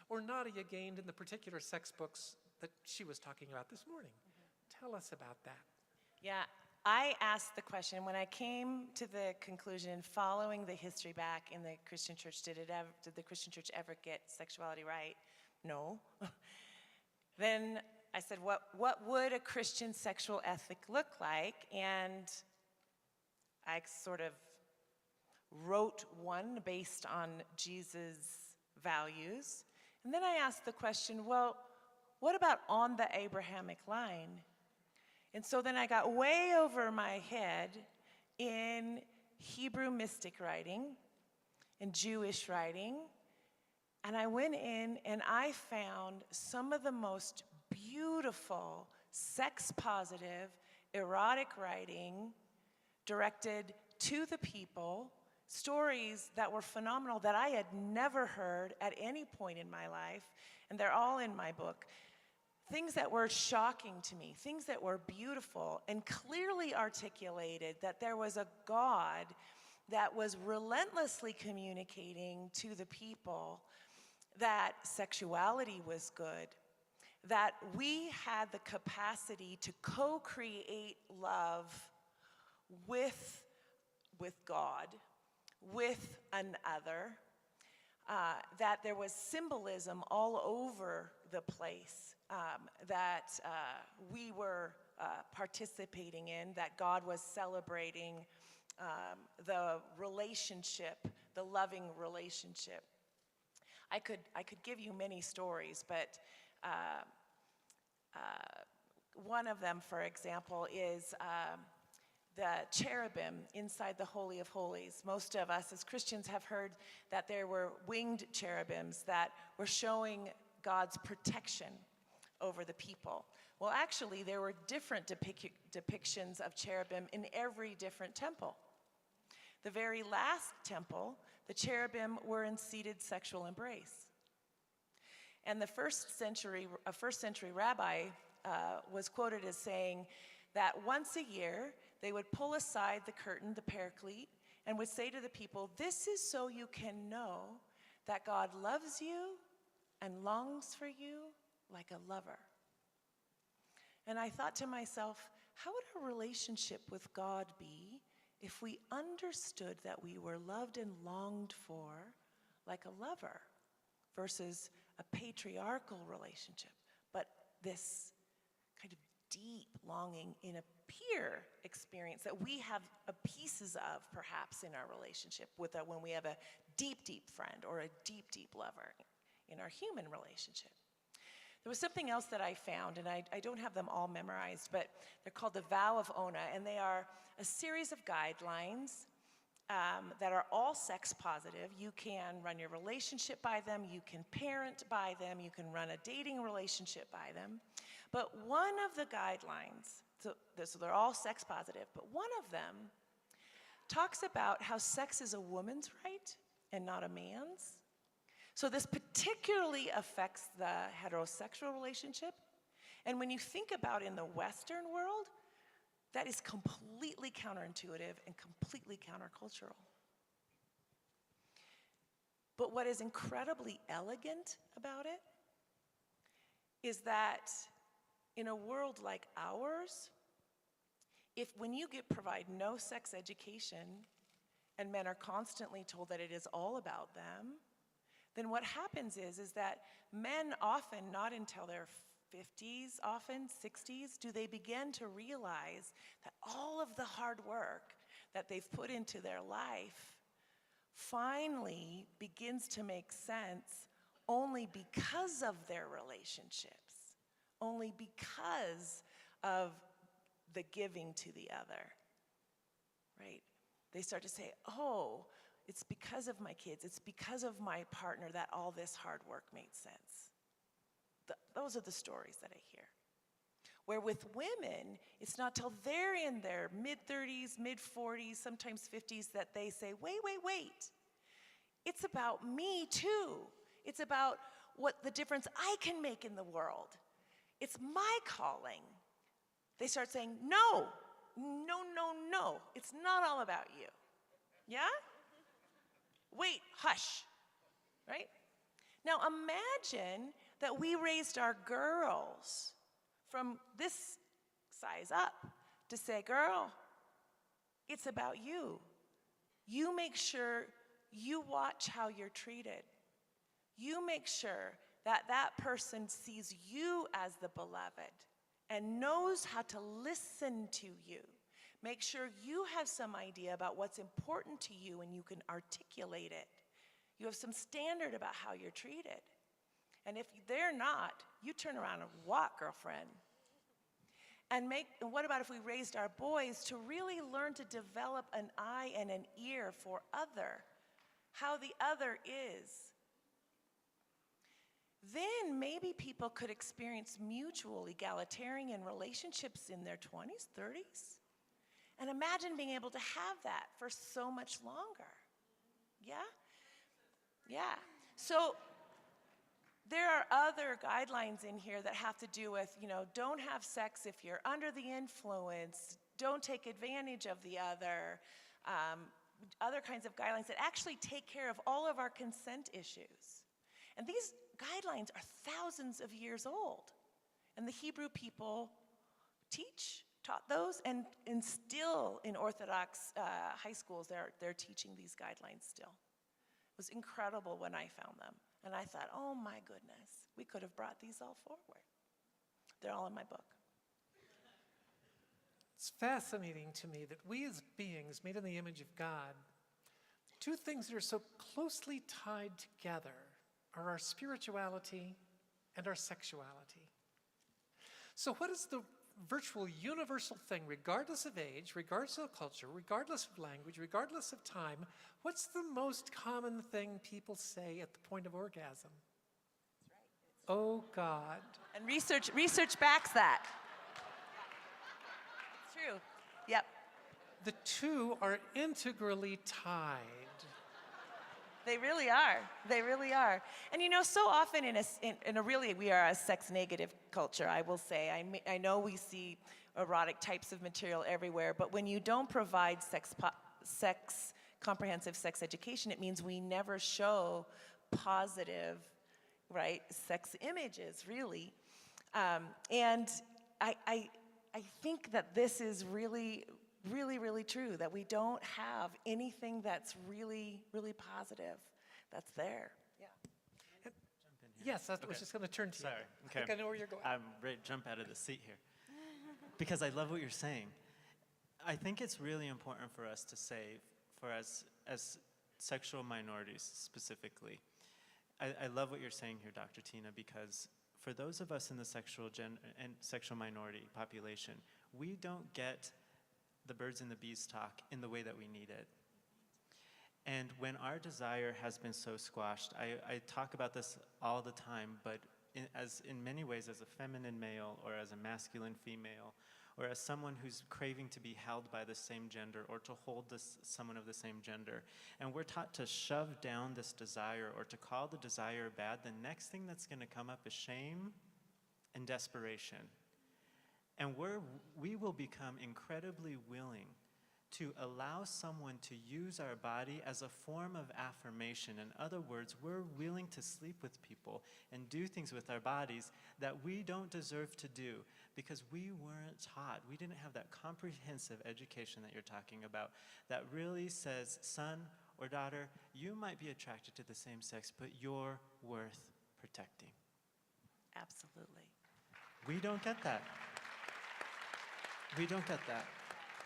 Speaker 2: or Nadia gained in the particular sex books that she was talking about this morning. Tell us about that.
Speaker 4: Yeah, I asked the question when I came to the conclusion, following the history back in the Christian church, did the Christian church ever get sexuality right? No. Then I said, what would a Christian sexual ethic look like? And I sort of wrote one based on Jesus' values. And then I asked the question, well, what about on the Abrahamic line? And so then I got way over my head in Hebrew mystic writing and Jewish writing. And I went in and I found some of the most beautiful, sex-positive, erotic writing directed to the people, stories that were phenomenal that I had never heard at any point in my life, and they're all in my book. Things that were shocking to me, things that were beautiful, and clearly articulated that there was a God that was relentlessly communicating to the people that sexuality was good, that we had the capacity to co-create love with God, with another, that there was symbolism all over the place that we were participating in, that God was celebrating the relationship, the loving relationship. I could give you many stories, but one of them, for example, is the cherubim inside the Holy of Holies. Most of us as Christians have heard that there were winged cherubims that were showing God's protection over the people. Well, actually, there were different depictions of cherubim in every different temple. The very last temple, the cherubim were in seated sexual embrace. And the first century rabbi was quoted as saying that once a year, they would pull aside the curtain, the paraclete, and would say to the people, "This is so you can know that God loves you and longs for you like a lover." And I thought to myself, how would our relationship with God be if we understood that we were loved and longed for like a lover versus a patriarchal relationship, but this kind of deep longing in a peer experience that we have pieces of perhaps in our relationship with when we have a deep, deep friend or a deep, deep lover in our human relationship. There was something else that I found, and I don't have them all memorized, but they're called the Vow of Ona, and they are a series of guidelines that are all sex positive. You can run your relationship by them, you can parent by them, you can run a dating relationship by them. But one of the guidelines, so they're all sex positive, but one of them talks about how sex is a woman's right and not a man's. So this particularly affects the heterosexual relationship. And when you think about in the Western world, that is completely counterintuitive and completely countercultural. But what is incredibly elegant about it is that in a world like ours, when you provide no sex education and men are constantly told that it is all about them, then what happens is that men often, not until their 50s, often 60s, do they begin to realize that all of the hard work that they've put into their life finally begins to make sense only because of their relationships, only because of the giving to the other, right? They start to say, oh, it's because of my kids, it's because of my partner that all this hard work made sense. Those are the stories that I hear. Where with women, it's not till they're in their mid-30s, mid-40s, sometimes 50s that they say, wait. It's about me too. It's about what the difference I can make in the world. It's my calling. They start saying, no, no, no, no. It's not all about you. Yeah? Wait, hush, right? Now imagine that we raised our girls from this size up to say, girl, it's about you. You make sure you watch how you're treated. You make sure that that person sees you as the beloved and knows how to listen to you. Make sure you have some idea about what's important to you and you can articulate it. You have some standard about how you're treated. And if they're not, you turn around and walk, girlfriend. And what about if we raised our boys to really learn to develop an eye and an ear for other, how the other is? Then maybe people could experience mutual egalitarian relationships in their 20s, 30s. And imagine being able to have that for so much longer. Yeah? Yeah. So there are other guidelines in here that have to do with, don't have sex if you're under the influence, don't take advantage of the other kinds of guidelines that actually take care of all of our consent issues. And these guidelines are thousands of years old. And the Hebrew people taught those, and still in Orthodox high schools, they're teaching these guidelines still. It was incredible when I found them. And I thought, oh my goodness, we could have brought these all forward. They're all in my book.
Speaker 2: It's fascinating to me that we as beings made in the image of God, two things that are so closely tied together are our spirituality and our sexuality. So what is the virtual universal thing, regardless of age, regardless of culture, regardless of language, regardless of time, what's the most common thing people say at the point of orgasm? That's right. Oh God.
Speaker 4: And research backs that. It's true. Yep.
Speaker 2: The two are integrally tied.
Speaker 4: They really are. They really are. And so often we are a sex-negative culture, I will say. I know we see erotic types of material everywhere, but when you don't provide comprehensive sex education, it means we never show positive, right, sex images, really. And I think that this is really, really, really true, that we don't have anything that's really, really positive that's there. Yeah.
Speaker 2: Yes, I was just going to turn to you.
Speaker 5: Sorry. Okay.
Speaker 2: I think I know where you're going.
Speaker 5: I'm ready to jump out of the seat here because I love what you're saying. I think it's really important for us to say, for as sexual minorities specifically, I love what you're saying here, Dr. Tina, because for those of us in the sexual minority population, we don't get the birds and the bees talk in the way that we need it. And when our desire has been so squashed, I talk about this all the time, but in many ways as a feminine male or as a masculine female, or as someone who's craving to be held by the same gender or to hold someone of the same gender. And we're taught to shove down this desire or to call the desire bad. The next thing that's going to come up is shame and desperation. And we will become incredibly willing to allow someone to use our body as a form of affirmation. In other words, we're willing to sleep with people and do things with our bodies that we don't deserve to do because we weren't taught. We didn't have that comprehensive education that you're talking about that really says, son or daughter, you might be attracted to the same sex, but you're worth protecting.
Speaker 4: Absolutely.
Speaker 5: We don't get that. We don't get that.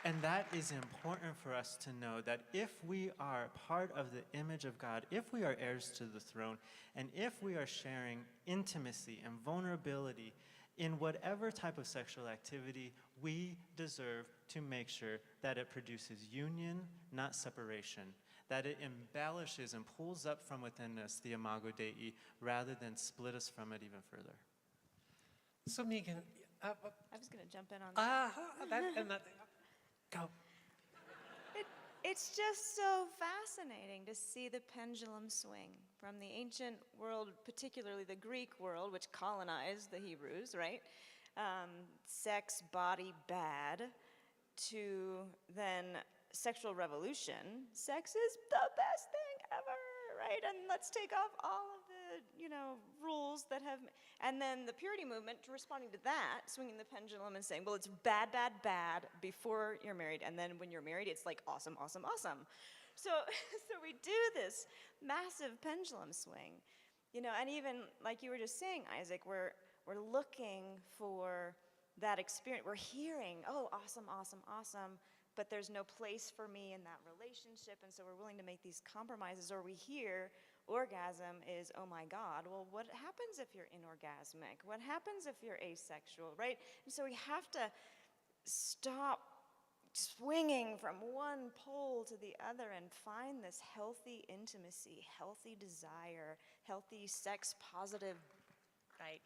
Speaker 5: And that is important for us to know that if we are part of the image of God, if we are heirs to the throne, and if we are sharing intimacy and vulnerability in whatever type of sexual activity, we deserve to make sure that it produces union, not separation, that it embellishes and pulls up from within us the imago Dei rather than split us from it even further.
Speaker 2: So Megan,
Speaker 3: I was going to jump in on that.
Speaker 2: Go.
Speaker 3: it's just so fascinating to see the pendulum swing from the ancient world, particularly the Greek world, which colonized the Hebrews, right? Sex, body, bad, to then sexual revolution. Sex is the best thing ever, right? And let's take off all of the, rules that have, and then the purity movement responding to that, swinging the pendulum and saying, well, it's bad, bad, bad before you're married, and then when you're married, it's like awesome, awesome, awesome. So we do this massive pendulum swing, and even like you were just saying, Isaac, we're looking for that experience. We're hearing, oh, awesome, awesome, awesome, but there's no place for me in that relationship, and so we're willing to make these compromises. Or we hear orgasm is, oh my God, well, what happens if you're inorgasmic? What happens if you're asexual, right? And so we have to stop swinging from one pole to the other and find this healthy intimacy, healthy desire, healthy sex-positive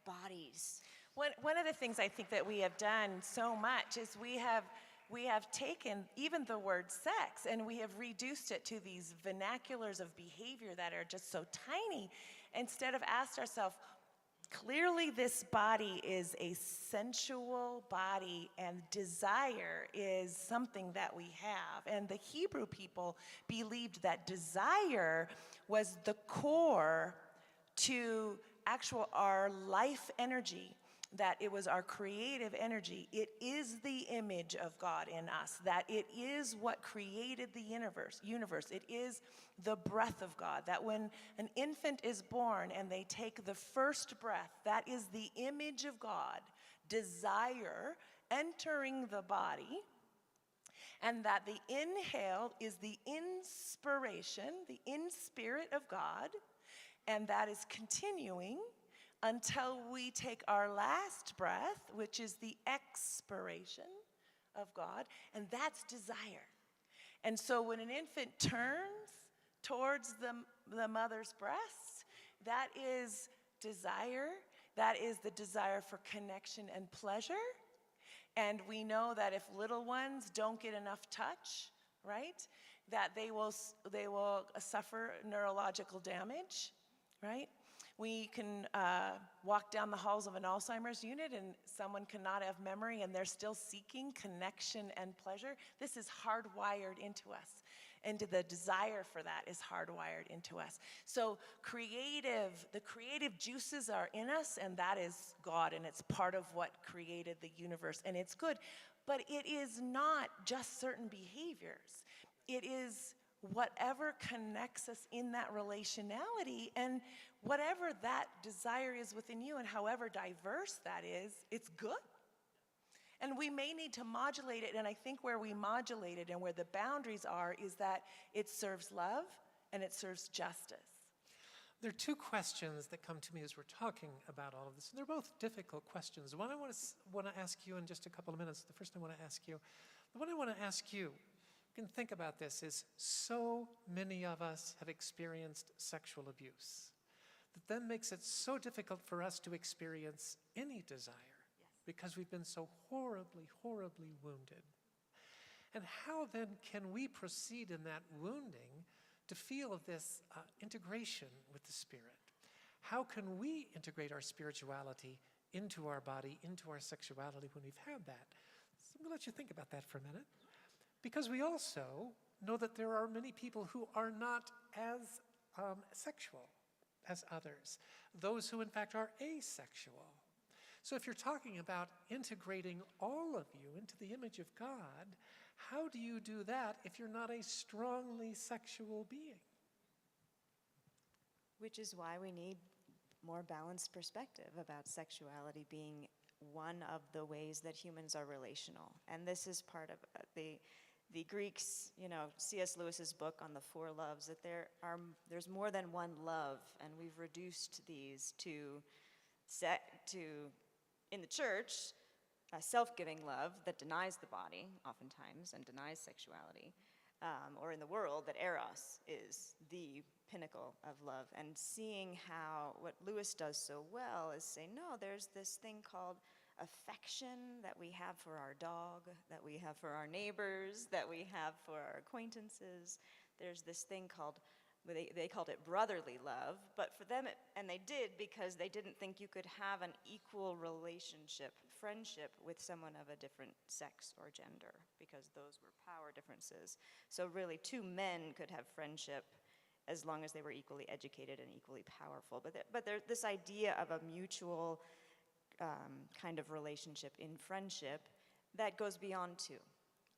Speaker 3: bodies.
Speaker 4: One of the things I think that we have done so much is we have taken even the word sex and we have reduced it to these vernaculars of behavior that are just so tiny, instead of asked ourselves, clearly this body is a sensual body and desire is something that we have. And the Hebrew people believed that desire was the core to our life energy, that it was our creative energy. It is the image of God in us, that it is what created the universe. It is the breath of God, that when an infant is born and they take the first breath, that is the image of God, desire entering the body, and that the inhale is the inspiration, the in-spirit of God, and that is continuing until we take our last breath, which is the expiration of God, and that's desire. And so when an infant turns towards the mother's breast, that is desire. That is the desire for connection and pleasure. And we know that if little ones don't get enough touch, right, that they will suffer neurological damage, right? We can walk down the halls of an Alzheimer's unit and someone cannot have memory and they're still seeking connection and pleasure. This is hardwired into us. And the desire for that is hardwired into us. So the creative juices are in us, and that is God, and it's part of what created the universe, and it's good. But it is not just certain behaviors. It is whatever connects us in that relationality, and whatever that desire is within you and however diverse that is, it's good. And we may need to modulate it, and I think where we modulate it and where the boundaries are is that it serves love and it serves justice.
Speaker 2: There are two questions that come to me as we're talking about all of this, and they're both difficult questions. One I want to ask you in just a couple of minutes. The first I want to ask you, the one I want to ask you, you can think about this, is so many of us have experienced sexual abuse that then makes it so difficult for us to experience any desire because we've been so horribly, horribly wounded. And how then can we proceed in that wounding to feel this integration with the Spirit? How can we integrate our spirituality into our body, into our sexuality when we've had that? So I'm going to let you think about that for a minute. Because we also know that there are many people who are not as sexual as others, those who in fact are asexual. So if you're talking about integrating all of you into the image of God, how do you do that if you're not a strongly sexual being?
Speaker 3: Which is why we need more balanced perspective about sexuality being one of the ways that humans are relational. And this is part of the Greeks, C.S. Lewis's book on the four loves, that there's more than one love, and we've reduced these to in the church, a self-giving love that denies the body, oftentimes, and denies sexuality, or in the world, that eros is the pinnacle of love. And seeing how what Lewis does so well is say, no, there's this thing called affection that we have for our dog, that we have for our neighbors, that we have for our acquaintances. There's this thing called, they called it brotherly love, but for them, and they did because they didn't think you could have an equal relationship, friendship with someone of a different sex or gender, because those were power differences. So really, two men could have friendship as long as they were equally educated and equally powerful. But there's this idea of a mutual kind of relationship in friendship that goes beyond two.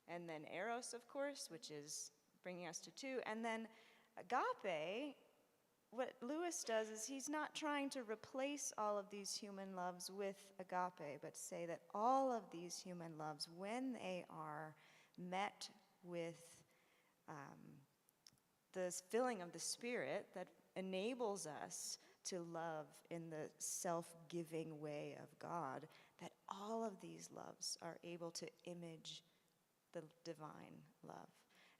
Speaker 3: And then eros, of course, which is bringing us to two. And then agape, what Lewis does is he's not trying to replace all of these human loves with agape, but say that all of these human loves, when they are met with the filling of the Spirit that enables us to love in the self-giving way of God, that all of these loves are able to image the divine love.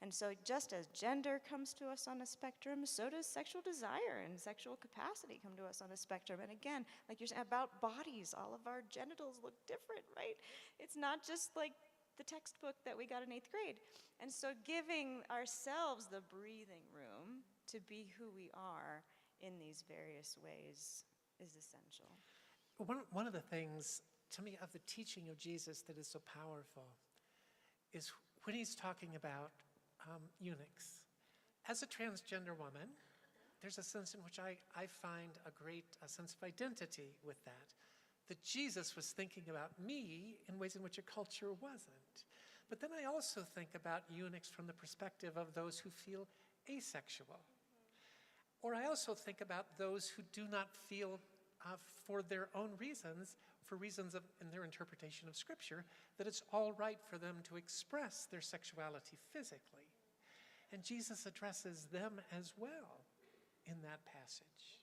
Speaker 3: And so just as gender comes to us on a spectrum, so does sexual desire and sexual capacity come to us on a spectrum. And again, like you're saying about bodies, all of our genitals look different, right? It's not just like the textbook that we got in 8th grade. And so giving ourselves the breathing room to be who we are in these various ways is essential.
Speaker 2: One of the things, to me, of the teaching of Jesus that is so powerful is when he's talking about eunuchs. As a transgender woman, there's a sense in which I find a great sense of identity with that Jesus was thinking about me in ways in which a culture wasn't. But then I also think about eunuchs from the perspective of those who feel asexual. Or I also think about those who do not feel, for their own reasons, for reasons in their interpretation of Scripture, that it's all right for them to express their sexuality physically. And Jesus addresses them as well in that passage.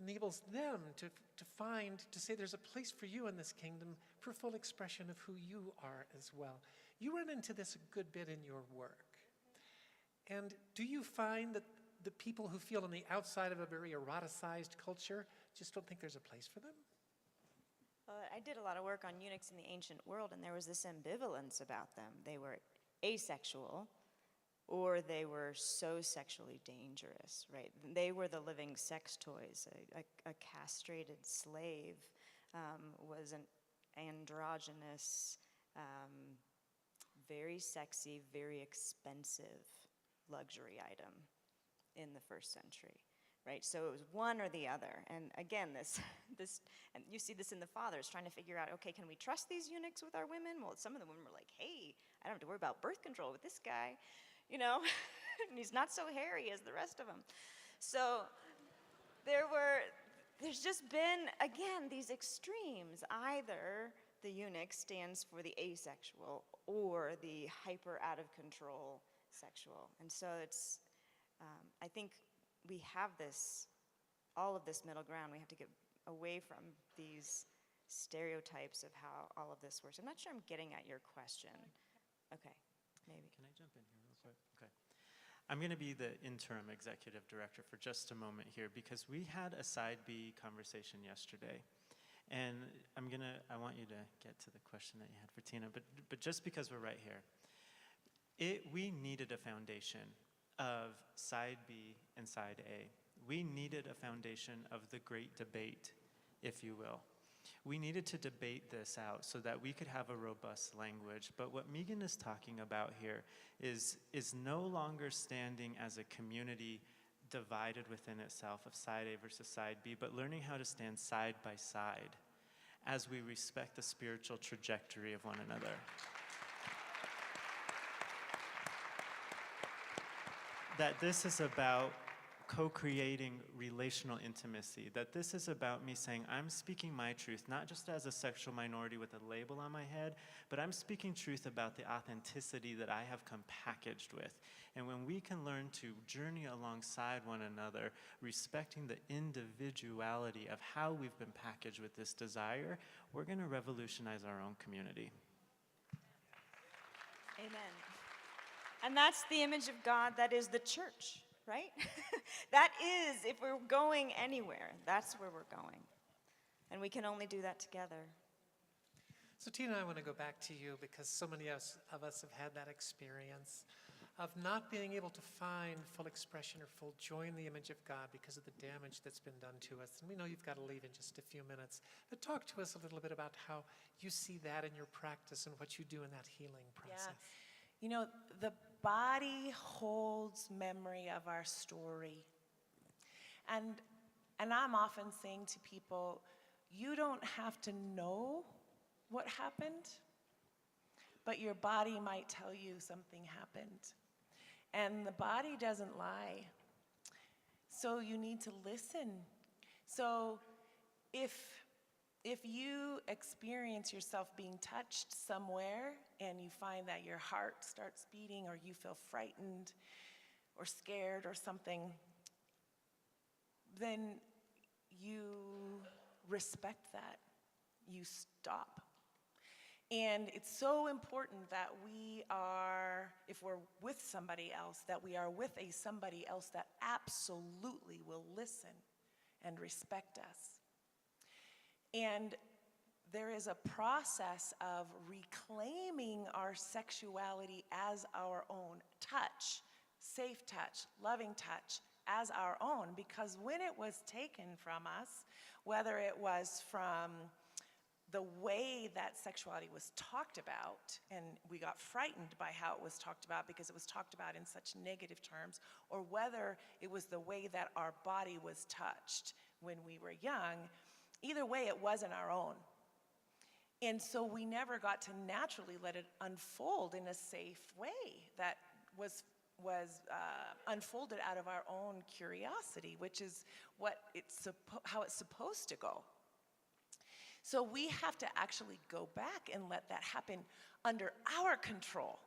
Speaker 2: Enables them to say there's a place for you in this kingdom for full expression of who you are as well. You run into this a good bit in your work. And do you find that the people who feel on the outside of a very eroticized culture just don't think there's a place for them?
Speaker 3: I did a lot of work on eunuchs in the ancient world, and there was this ambivalence about them. They were asexual, or they were so sexually dangerous, right? They were the living sex toys. A castrated slave was an androgynous, very sexy, very expensive luxury item in the first century, right? So it was one or the other. And again, this, and you see this in the fathers trying to figure out, okay, can we trust these eunuchs with our women? Well, some of the women were like, hey, I don't have to worry about birth control with this guy, you know, and he's not so hairy as the rest of them. So there's just been, again, these extremes. Either the eunuch stands for the asexual or the hyper out of control sexual. And so it's, I think we have all of this middle ground. We have to get away from these stereotypes of how all of this works. I'm not sure I'm getting at your question. Okay, maybe.
Speaker 5: Can I jump in here real quick? Okay. I'm going to be the interim executive director for just a moment here because we had a side B conversation yesterday. And I want you to get to the question that you had for Tina, but just because we're right here, we needed a foundation of side B and side A. We needed a foundation of the great debate, if you will. We needed to debate this out so that we could have a robust language. But what Megan is talking about here is no longer standing as a community divided within itself of side A versus side B, but learning how to stand side by side as we respect the spiritual trajectory of one another. That this is about co-creating relational intimacy, that this is about me saying, I'm speaking my truth, not just as a sexual minority with a label on my head, but I'm speaking truth about the authenticity that I have come packaged with. And when we can learn to journey alongside one another, respecting the individuality of how we've been packaged with this desire, we're going to revolutionize our own community.
Speaker 3: Amen. And that's the image of God that is the church, right? That is, if we're going anywhere, that's where we're going. And we can only do that together.
Speaker 2: So Tina, I want to go back to you because so many of us have had that experience of not being able to find full expression or full joy in the image of God because of the damage that's been done to us. And we know you've got to leave in just a few minutes. But talk to us a little bit about how you see that in your practice and what you do in that healing process.
Speaker 4: Yeah. You know, the body holds memory of our story. And I'm often saying to people, you don't have to know what happened, but your body might tell you something happened. And the body doesn't lie. So you need to listen. So if you experience yourself being touched somewhere and you find that your heart starts beating or you feel frightened or scared or something, then you respect that. You stop. And it's so important that we are, if we're with somebody else, that we are with somebody else that absolutely will listen and respect us. And there is a process of reclaiming our sexuality as our own. Touch, safe touch, loving touch, as our own, because when it was taken from us, whether it was from the way that sexuality was talked about, and we got frightened by how it was talked about because it was talked about in such negative terms, or whether it was the way that our body was touched when we were young, either way, it wasn't our own. And so we never got to naturally let it unfold in a safe way that was unfolded out of our own curiosity, which is how it's supposed to go. So we have to actually go back and let that happen under our control.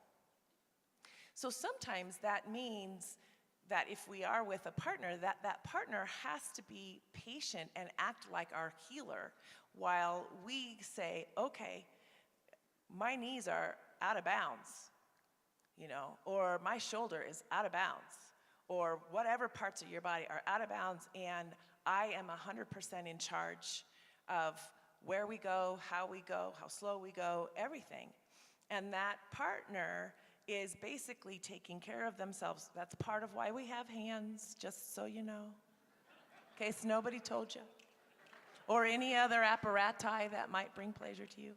Speaker 4: So sometimes that means that if we are with a partner, that partner has to be patient and act like our healer while we say, okay, my knees are out of bounds, or my shoulder is out of bounds, or whatever parts of your body are out of bounds, and I am 100% in charge of where we go, how slow we go, everything. And that partner is basically taking care of themselves. That's part of why we have hands, just so you know, in case nobody told you, or any other apparati that might bring pleasure to you.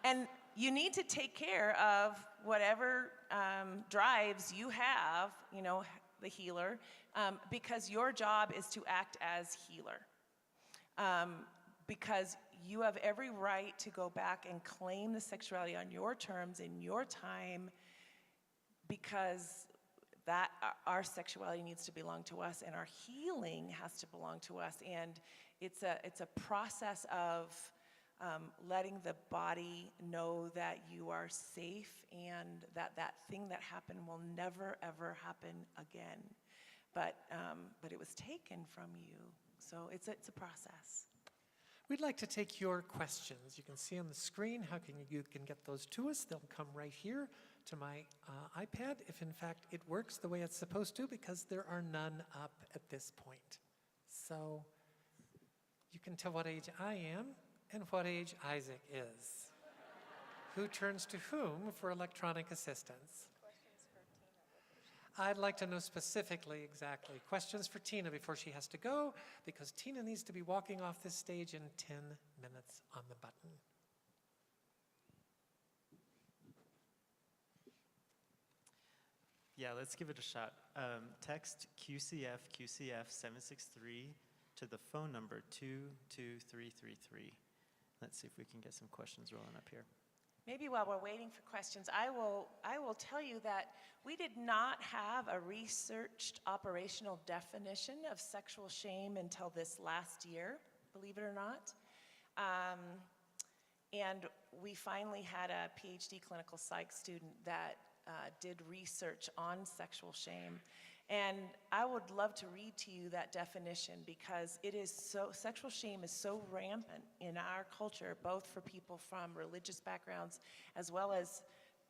Speaker 4: And you need to take care of whatever drives you have, the healer, because your job is to act as healer. Because you have every right to go back and claim the sexuality on your terms in your time, because that our sexuality needs to belong to us and our healing has to belong to us. And it's a process of letting the body know that you are safe and that thing that happened will never ever happen again. But it was taken from you, so it's a process.
Speaker 2: We'd like to take your questions. You can see on the screen how you can get those to us. They'll come right here to my iPad, if in fact it works the way it's supposed to, because there are none up at this point. So you can tell what age I am and what age Isaac is. Who turns to whom for electronic assistance? I'd like to know specifically, exactly. Questions for Tina before she has to go, because Tina needs to be walking off this stage in 10 minutes on the button.
Speaker 5: Yeah, let's give it a shot. Text QCF 763 to the phone number 22333. Let's see if we can get some questions rolling up here.
Speaker 4: Maybe while we're waiting for questions, I will tell you that we did not have a researched operational definition of sexual shame until this last year, believe it or not. And we finally had a PhD clinical psych student that did research on sexual shame. And I would love to read to you that definition, because sexual shame is so rampant in our culture, both for people from religious backgrounds as well as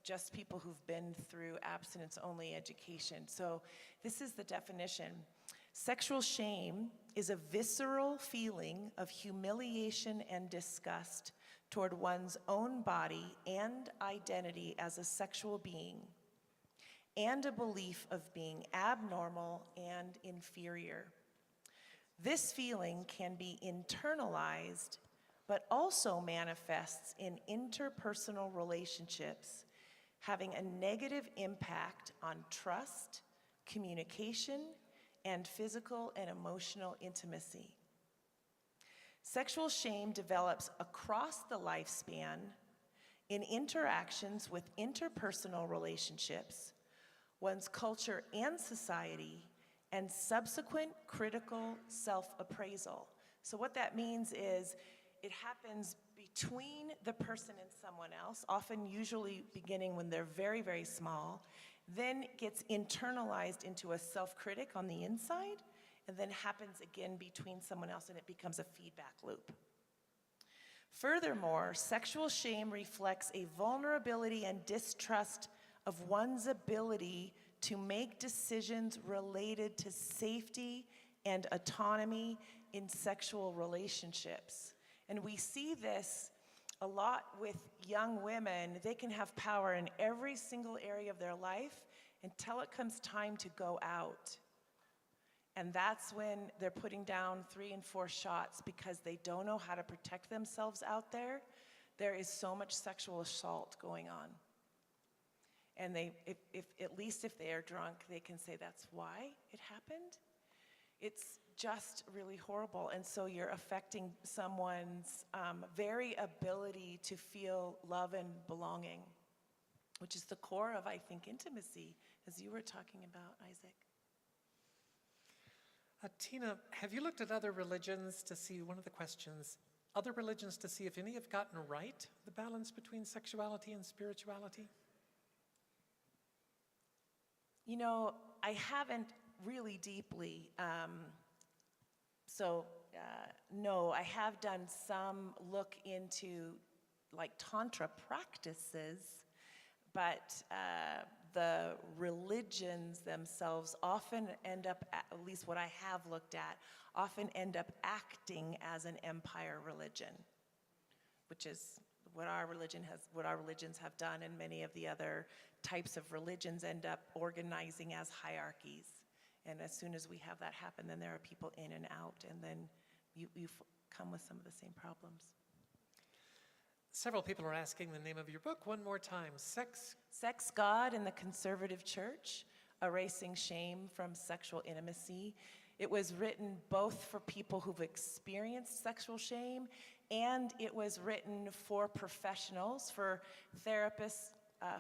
Speaker 4: just people who've been through abstinence-only education. So this is the definition. Sexual shame is a visceral feeling of humiliation and disgust toward one's own body and identity as a sexual being, and a belief of being abnormal and inferior. This feeling can be internalized, but also manifests in interpersonal relationships, having a negative impact on trust, communication, and physical and emotional intimacy. Sexual shame develops across the lifespan in interactions with interpersonal relationships, one's culture and society, and subsequent critical self-appraisal. So what that means is it happens between the person and someone else, often usually beginning when they're very, very small, then gets internalized into a self-critic on the inside, and then happens again between someone else, and it becomes a feedback loop. Furthermore, sexual shame reflects a vulnerability and distrust of one's ability to make decisions related to safety and autonomy in sexual relationships. And we see this a lot with young women. They can have power in every single area of their life until it comes time to go out. And that's when they're putting down 3 and 4 shots because they don't know how to protect themselves out there. There is so much sexual assault going on. And if at least if they are drunk, they can say that's why it happened. It's just really horrible. And so you're affecting someone's very ability to feel love and belonging, which is the core of, I think, intimacy, as you were talking about, Isaac.
Speaker 2: Tina, have you looked at other religions to see, one of the questions, other religions to see if any have gotten right the balance between sexuality and spirituality?
Speaker 4: You know, I haven't really deeply. No, I have done some look into like Tantra practices, but the religions themselves often end up, at least what I have looked at, often end up acting as an empire religion, which is what our religions have done, and many of the other types of religions end up organizing as hierarchies. And as soon as we have that happen, then there are people in and out, and then you come with some of the same problems.
Speaker 2: Several people are asking the name of your book one more time. Sex,
Speaker 4: God, and the Conservative Church, Erasing Shame from Sexual Intimacy. It was written both for people who've experienced sexual shame, and it was written for professionals, for therapists,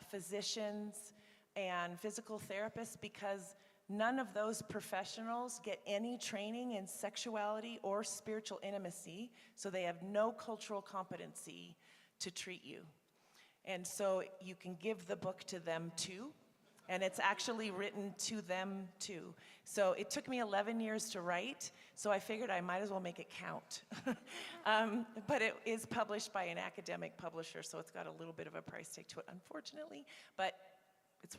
Speaker 4: physicians, and physical therapists, because none of those professionals get any training in sexuality or spiritual intimacy, so they have no cultural competency to treat you. And so you can give the book to them too, and it's actually written to them too. So it took me 11 years to write, so I figured I might as well make it count. But it is published by an academic publisher, so it's got a little bit of a price tag to it, unfortunately, but it's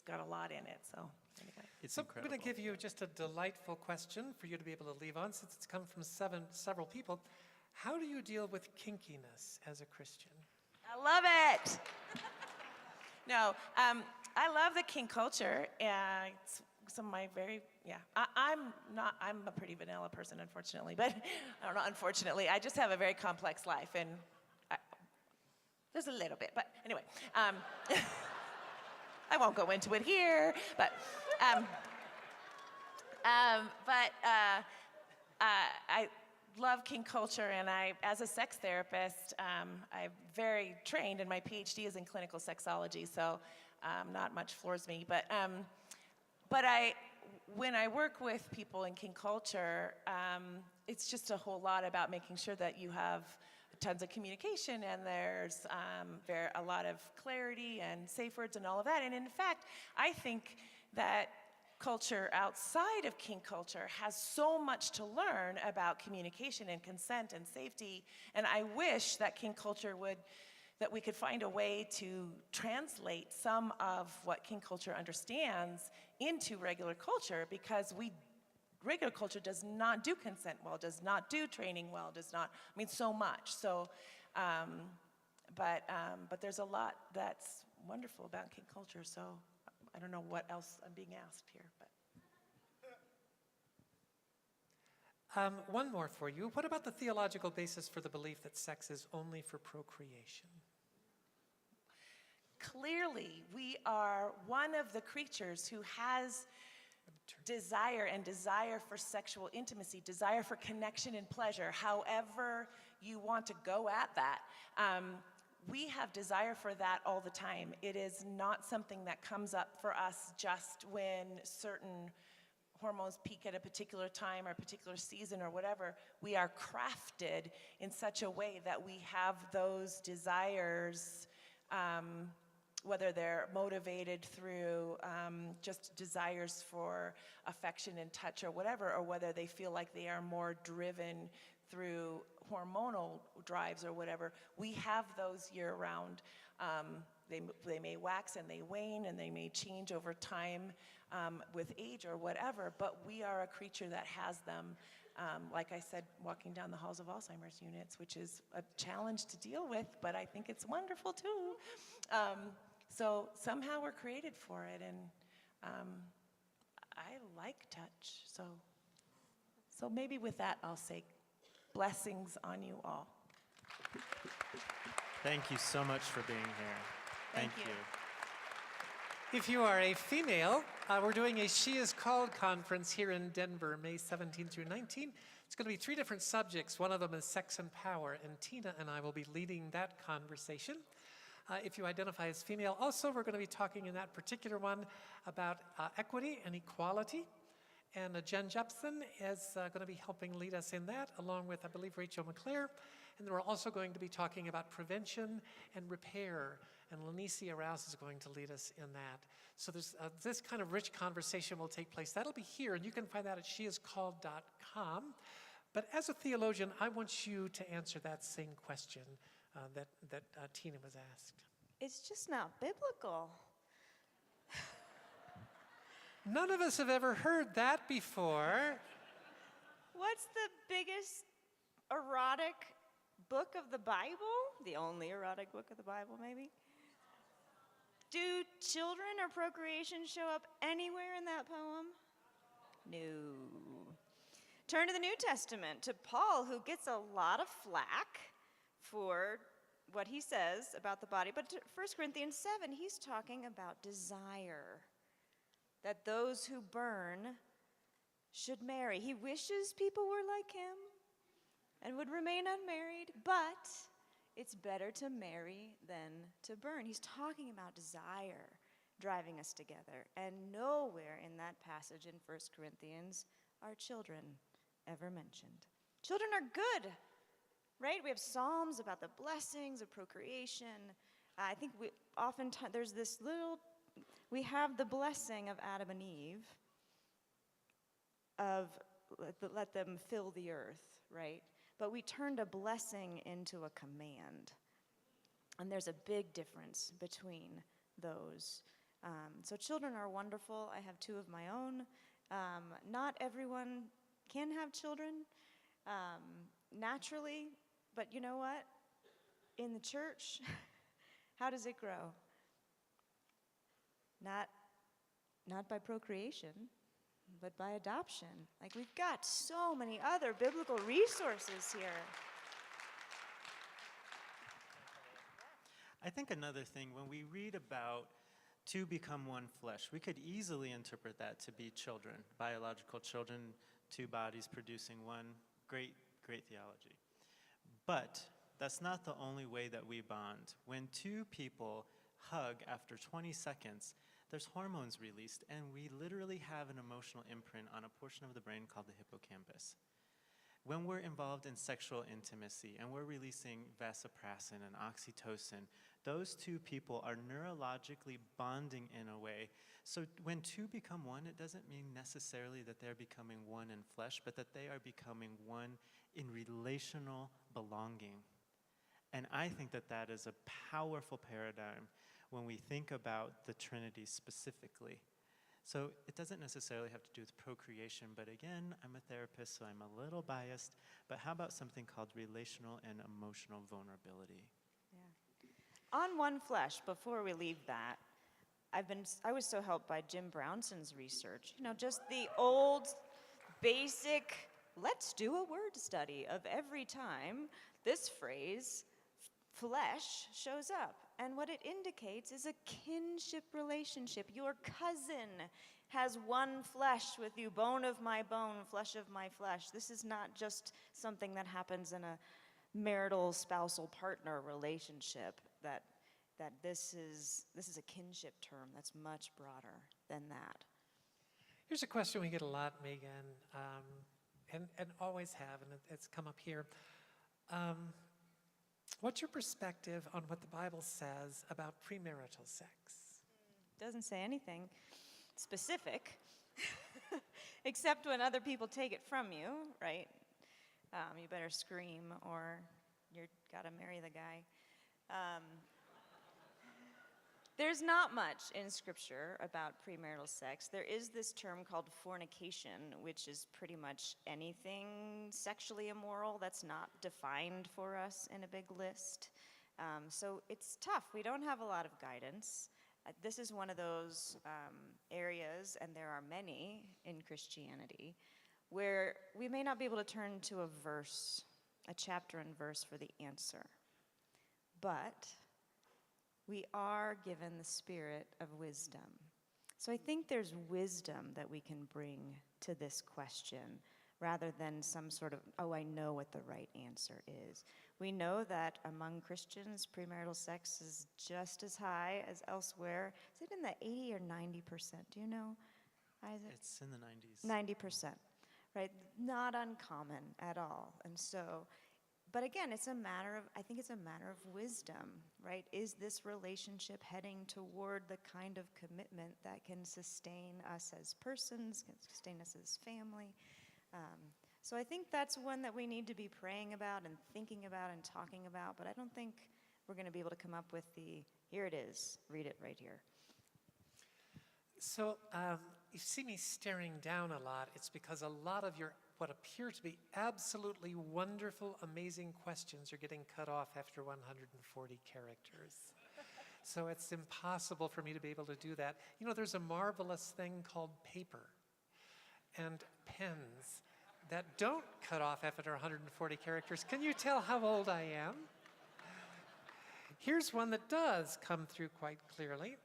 Speaker 4: got a lot in it, so anyway.
Speaker 5: It's
Speaker 2: so
Speaker 5: incredible.
Speaker 2: I'm going to give you just a delightful question for you to be able to leave on, since it's come from several people. How do you deal with kinkiness as a Christian?
Speaker 4: I love it. No, I love the kink culture. It's some of my I'm a pretty vanilla person, unfortunately, but I don't know, unfortunately, I just have a very complex life, and there's a little bit, but anyway, I won't go into it here, but I love kink culture, and as a sex therapist, I'm very trained, and my PhD is in clinical sexology, so not much floors me. But when I work with people in kink culture, it's just a whole lot about making sure that you have tons of communication, and there's a lot of clarity and safe words and all of that. And in fact, I think that culture outside of kink culture has so much to learn about communication and consent and safety, and I wish that kink culture that we could find a way to translate some of what kink culture understands into regular culture, because we regular culture does not do consent well, does not do training well, does not, I mean, so much. So, but there's a lot that's wonderful about kink culture, so I don't know what else I'm being asked here, but.
Speaker 2: One more for you. What about the theological basis for the belief that sex is only for procreation?
Speaker 4: Clearly, we are one of the creatures who has desire and desire for sexual intimacy, desire for connection and pleasure, however you want to go at that. We have desire for that all the time. It is not something that comes up for us just when certain hormones peak at a particular time or a particular season or whatever. We are crafted in such a way that we have those desires, whether they're motivated through just desires for affection and touch or whatever, or whether they feel like they are more driven through hormonal drives or whatever. We have those year-round. They may wax and they wane and they may change over time with age or whatever, but we are a creature that has them. Like I said, walking down the halls of Alzheimer's units, which is a challenge to deal with, but I think it's wonderful too. So somehow we're created for it, and I like touch. So maybe with that, I'll say blessings on you all.
Speaker 5: Thank you so much for being here. Thank you.
Speaker 2: If you are a female, we're doing a She Is Called conference here in Denver, May 17 through 19. It's going to be 3 different subjects. One of them is sex and power, and Tina and I will be leading that conversation. If you identify as female, also we're going to be talking in that particular one about equity and equality. And Jen Jepson is going to be helping lead us in that, along with, I believe, Rachel McClare. And then we're also going to be talking about prevention and repair. And Lanicia Rouse is going to lead us in that. So there's this kind of rich conversation will take place. That'll be here, and you can find that at sheiscalled.com. But as a theologian, I want you to answer that same question that Tina was asked.
Speaker 3: It's just not biblical.
Speaker 2: None of us have ever heard that before.
Speaker 3: What's the biggest erotic book of the Bible? The only erotic book of the Bible, maybe? Do children or procreation show up anywhere in that poem? No. Turn to the New Testament, to Paul, who gets a lot of flack for what he says about the body. But 1 Corinthians 7, he's talking about desire, that those who burn should marry. He wishes people were like him and would remain unmarried, but it's better to marry than to burn. He's talking about desire driving us together. And nowhere in that passage in 1 Corinthians are children ever mentioned. Children are good, right? We have Psalms about the blessings of procreation. I think oftentimes there's this we have the blessing of Adam and Eve of let them fill the earth, right? But we turned a blessing into a command. And there's a big difference between those. So children are wonderful. I have 2 of my own. Not everyone can have children naturally, but you know what? In the church, how does it grow? Not by procreation, but by adoption. Like, we've got so many other biblical resources here.
Speaker 5: I think another thing, when we read about 2 become one flesh, we could easily interpret that to be children, biological children, 2 bodies producing one. Great theology. But that's not the only way that we bond. When 2 people hug after 20 seconds, there's hormones released, and we literally have an emotional imprint on a portion of the brain called the hippocampus. When we're involved in sexual intimacy and we're releasing vasopressin and oxytocin, those 2 people are neurologically bonding in a way. So when 2 become one, it doesn't mean necessarily that they're becoming one in flesh, but that they are becoming one in relational belonging. And I think that that is a powerful paradigm when we think about the Trinity specifically. So it doesn't necessarily have to do with procreation, but again, I'm a therapist, so I'm a little biased. But how about something called relational and emotional vulnerability?
Speaker 3: Yeah. On One Flesh, before we leave that, I was so helped by Jim Brownson's research. You know, just the old basic, let's do a word study of every time this phrase, flesh, shows up. And what it indicates is a kinship relationship. Your cousin has one flesh with you, bone of my bone, flesh of my flesh. This is not just something that happens in a marital, spousal partner relationship, that this is a kinship term that's much broader than that.
Speaker 2: Here's a question we get a lot, Megan, and always have, and it's come up here. What's your perspective on what the Bible says about premarital sex?
Speaker 3: Doesn't say anything specific, except when other people take it from you, right? You better scream or you've got to marry the guy. There's not much in Scripture about premarital sex. There is this term called fornication, which is pretty much anything sexually immoral that's not defined for us in a big list. So it's tough. We don't have a lot of guidance. This is one of those areas, and there are many in Christianity, where we may not be able to turn to a verse, a chapter and verse for the answer. But we are given the spirit of wisdom. So I think there's wisdom that we can bring to this question rather than some sort of, oh, I know what the right answer is. We know that among Christians, premarital sex is just as high as elsewhere. Is it in the 80 or 90%? Do you know, Isaac?
Speaker 5: It's in the 90s.
Speaker 3: 90%, right? Not uncommon at all. And so, but again, I think it's a matter of wisdom, right? Is this relationship heading toward the kind of commitment that can sustain us as persons, can sustain us as family? So I think that's one that we need to be praying about and thinking about and talking about, but I don't think we're going to be able to come up with here it is, read it right here.
Speaker 2: So you see me staring down a lot. It's because a lot of what appear to be absolutely wonderful, amazing questions are getting cut off after 140 characters. So it's impossible for me to be able to do that. You know, there's a marvelous thing called paper and pens that don't cut off after 140 characters. Can you tell how old I am? Here's one that does come through quite clearly.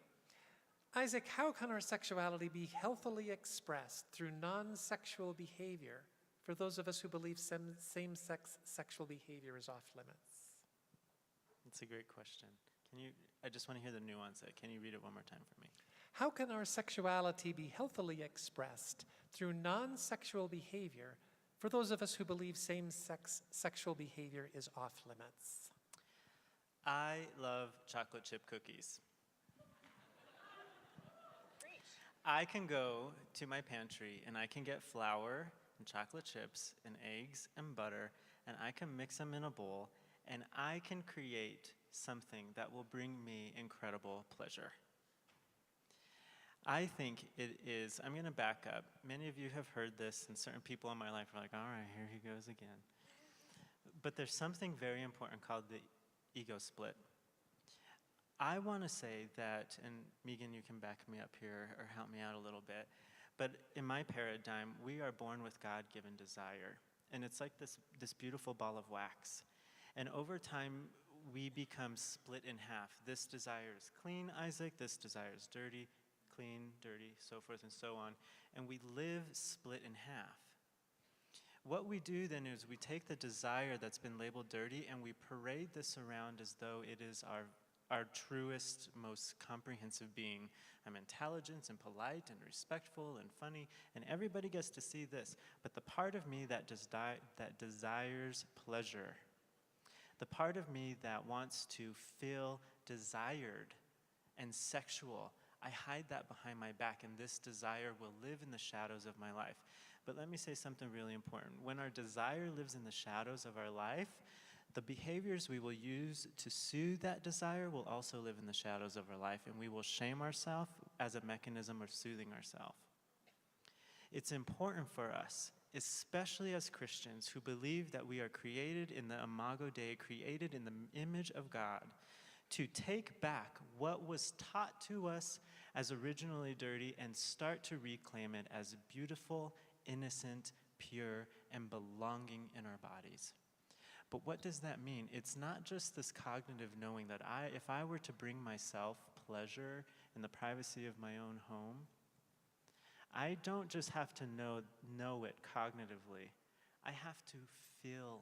Speaker 2: Isaac, how can our sexuality be healthily expressed through non-sexual behavior for those of us who believe same-sex sexual behavior is off limits?
Speaker 5: That's a great question. I just want to hear the nuance. Can you read it one more time for me?
Speaker 2: How can our sexuality be healthily expressed through non-sexual behavior for those of us who believe same-sex sexual behavior is off limits?
Speaker 5: I love chocolate chip cookies. I can go to my pantry and I can get flour and chocolate chips and eggs and butter, and I can mix them in a bowl, and I can create something that will bring me incredible pleasure. I think it is, I'm going to back up. Many of you have heard this, and certain people in my life are like, all right, here he goes again. But there's something very important called the ego split. I want to say that, and Megan, you can back me up here or help me out a little bit, but in my paradigm, we are born with God-given desire. And it's like this beautiful ball of wax. And over time, we become split in half. This desire is clean, Isaac. This desire is dirty, clean, dirty, so forth and so on. And we live split in half. What we do then is we take the desire that's been labeled dirty and we parade this around as though it is our truest, most comprehensive being. I'm intelligent and polite and respectful and funny, and everybody gets to see this. But the part of me that desires pleasure, the part of me that wants to feel desired and sexual, I hide that behind my back, and this desire will live in the shadows of my life. But let me say something really important. When our desire lives in the shadows of our life, The behaviors we will use to soothe that desire will also live in the shadows of our life, and we will shame ourselves as a mechanism of soothing ourselves. It's important for us, especially as Christians who believe that we are created in the imago Dei, created in the image of God, to take back what was taught to us as originally dirty and start to reclaim it as beautiful, innocent, pure, and belonging in our bodies. But what does that mean? It's not just this cognitive knowing that if I were to bring myself pleasure in the privacy of my own home, I don't just have to know it cognitively. I have to feel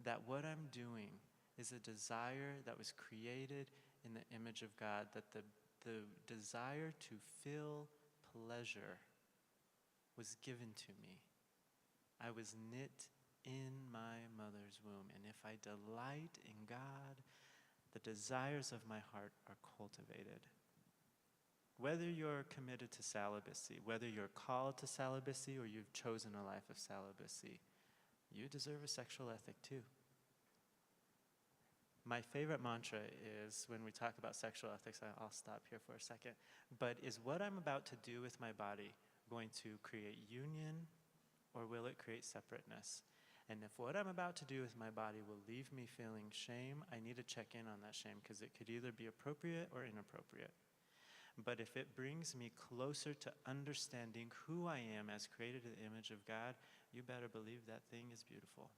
Speaker 5: that what I'm doing is a desire that was created in the image of God, that the desire to feel pleasure was given to me. I was knit in my mother's womb, and if I delight in God, the desires of my heart are cultivated. Whether you're committed to celibacy, whether you're called to celibacy, or you've chosen a life of celibacy, you deserve a sexual ethic too. My favorite mantra is, when we talk about sexual ethics, I'll stop here for a second, but is what I'm about to do with my body going to create union, or will it create separateness? And if what I'm about to do with my body will leave me feeling shame, I need to check in on that shame, because it could either be appropriate or inappropriate. But if it brings me closer to understanding who I am as created in the image of God, you better believe that thing is beautiful.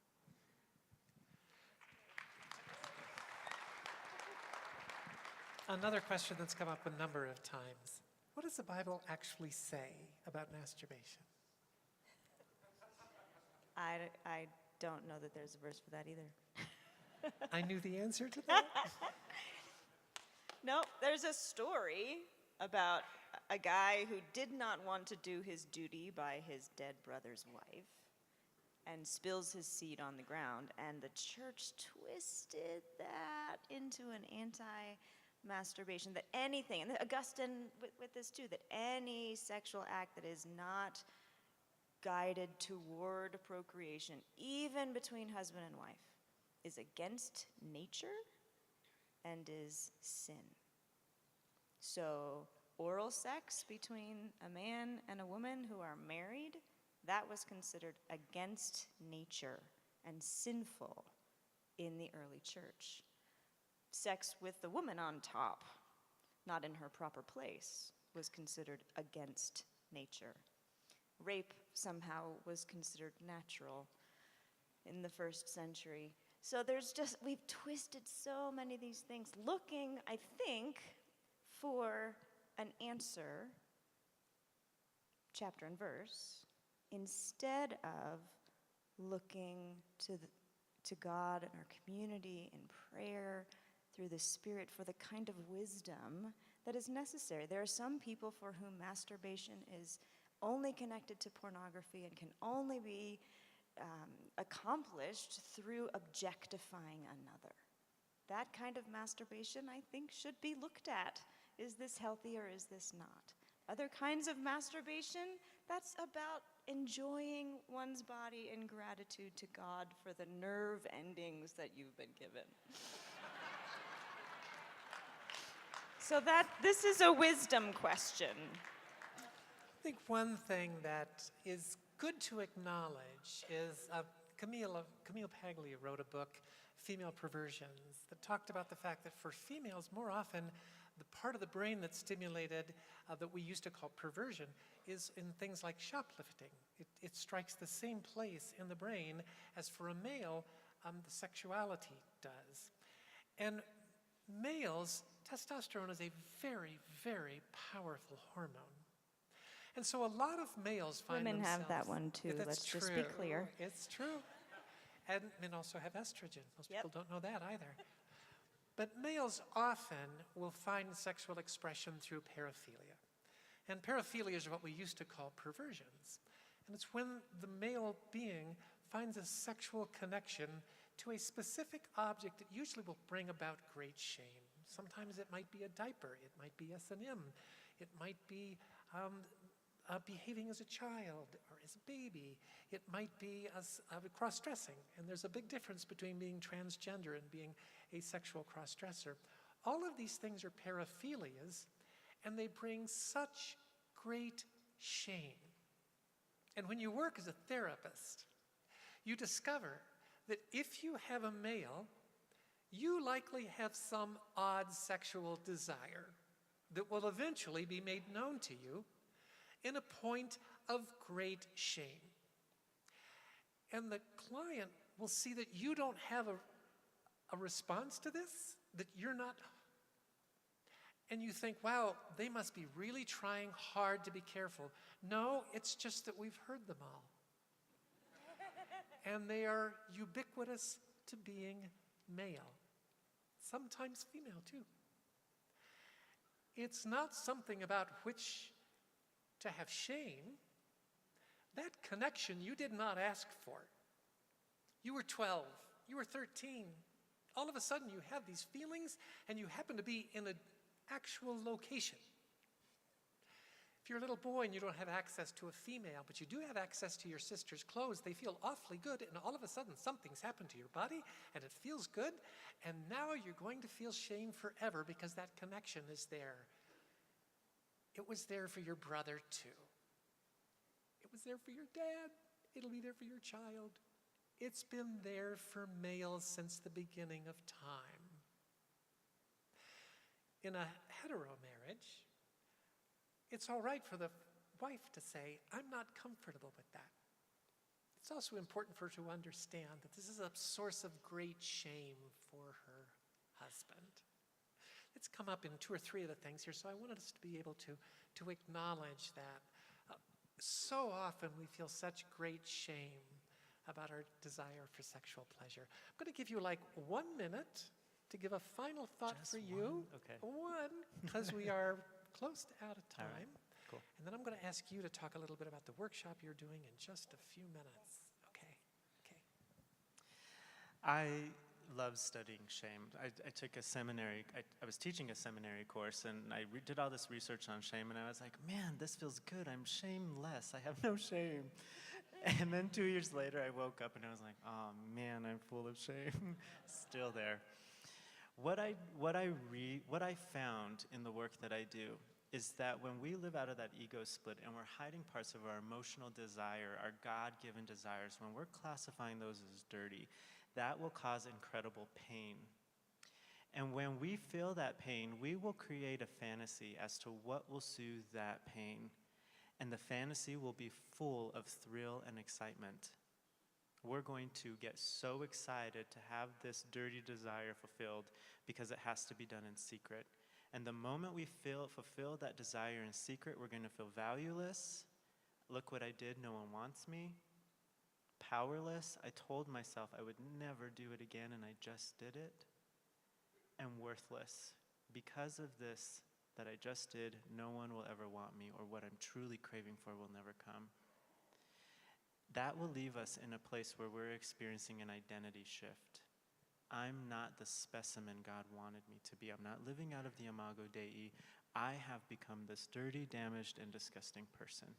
Speaker 2: Another question that's come up a number of times. What does the Bible actually say about masturbation?
Speaker 3: I don't know that there's a verse for that either.
Speaker 2: I knew the answer to that.
Speaker 3: No, there's a story about a guy who did not want to do his duty by his dead brother's wife and spills his seed on the ground, and the church twisted that into an anti-masturbation, that anything, and Augustine with this too, that any sexual act that is not guided toward procreation, even between husband and wife, is against nature and is sin. So oral sex between a man and a woman who are married, that was considered against nature and sinful in the early church. Sex with the woman on top, not in her proper place, was considered against nature. Rape somehow was considered natural in the first century. So we've twisted so many of these things, looking, I think, for an answer, chapter and verse, instead of looking to God and our community in prayer through the Spirit for the kind of wisdom that is necessary. There are some people for whom masturbation is only connected to pornography and can only be accomplished through objectifying another. That kind of masturbation, I think, should be looked at. Is this healthy or is this not? Other kinds of masturbation, that's about enjoying one's body in gratitude to God for the nerve endings that you've been given. So this is a wisdom question.
Speaker 2: I think one thing that is good to acknowledge is Camille Paglia wrote a book, Female Perversions, that talked about the fact that for females, more often, the part of the brain that's stimulated that we used to call perversion is in things like shoplifting. It strikes the same place in the brain as for a male, the sexuality does. And males, testosterone is a very, very powerful hormone. And so a lot of males find
Speaker 3: Women
Speaker 2: themselves...
Speaker 3: have that one too,
Speaker 2: Yeah,
Speaker 3: let's just be clear.
Speaker 2: It's true. And men also have estrogen. Most people don't know that either. But males often will find sexual expression through paraphilia. And paraphilia is what we used to call perversions. And it's when the male being finds a sexual connection to a specific object that usually will bring about great shame. Sometimes it might be a diaper, it might be S&M, it might be behaving as a child or as a baby. It might be as cross-dressing, and there's a big difference between being transgender and being asexual cross-dresser. All of these things are paraphilias, and they bring such great shame. And when you work as a therapist, you discover that if you have a male, you likely have some odd sexual desire that will eventually be made known to you in a point of great shame. And the client will see that you don't have a response to this, that you're not, and you think, wow, they must be really trying hard to be careful. No, it's just that we've heard them all. And they are ubiquitous to being male, sometimes female too. It's not something about which to have shame. That connection you did not ask for. You were 12, you were 13. All of a sudden you have these feelings and you happen to be in an actual location. If you're a little boy and you don't have access to a female, but you do have access to your sister's clothes, they feel awfully good, and all of a sudden something's happened to your body and it feels good, and now you're going to feel shame forever because that connection is there. It was there for your brother too. It was there for your dad. It'll be there for your child. It's been there for males since the beginning of time. In a hetero marriage, it's all right for the wife to say, I'm not comfortable with that. It's also important for her to understand that this is a source of great shame for her husband. It's come up in 2 or 3 of the things here, so I wanted us to be able to acknowledge that. So often we feel such great shame about our desire for sexual pleasure. I'm going to give you like 1 minute to give a final thought
Speaker 5: Just
Speaker 2: for you.
Speaker 5: one? Okay.
Speaker 2: One, because we are close to out of time.
Speaker 5: All right, cool.
Speaker 2: And then I'm going to ask you to talk a little bit about the workshop you're doing in just a few minutes. Okay.
Speaker 5: I love studying shame. I took a seminary, I was teaching a seminary course, and I did all this research on shame, and I was like, man, this feels good. I'm shameless. I have no shame. And then 2 years later, I woke up and I was like, oh man, I'm full of shame. Still there. What I found in the work that I do is that when we live out of that ego split and we're hiding parts of our emotional desire, our God-given desires, when we're classifying those as dirty, that will cause incredible pain. And when we feel that pain, we will create a fantasy as to what will soothe that pain. And the fantasy will be full of thrill and excitement. We're going to get so excited to have this dirty desire fulfilled because it has to be done in secret. And the moment we fulfill that desire in secret, we're going to feel valueless. Look what I did, no one wants me. Powerless, I told myself I would never do it again and I just did it. And worthless. Because of this that I just did, no one will ever want me, or what I'm truly craving for will never come. That will leave us in a place where we're experiencing an identity shift. I'm not the specimen God wanted me to be. I'm not living out of the imago Dei. I have become this dirty, damaged, and disgusting person.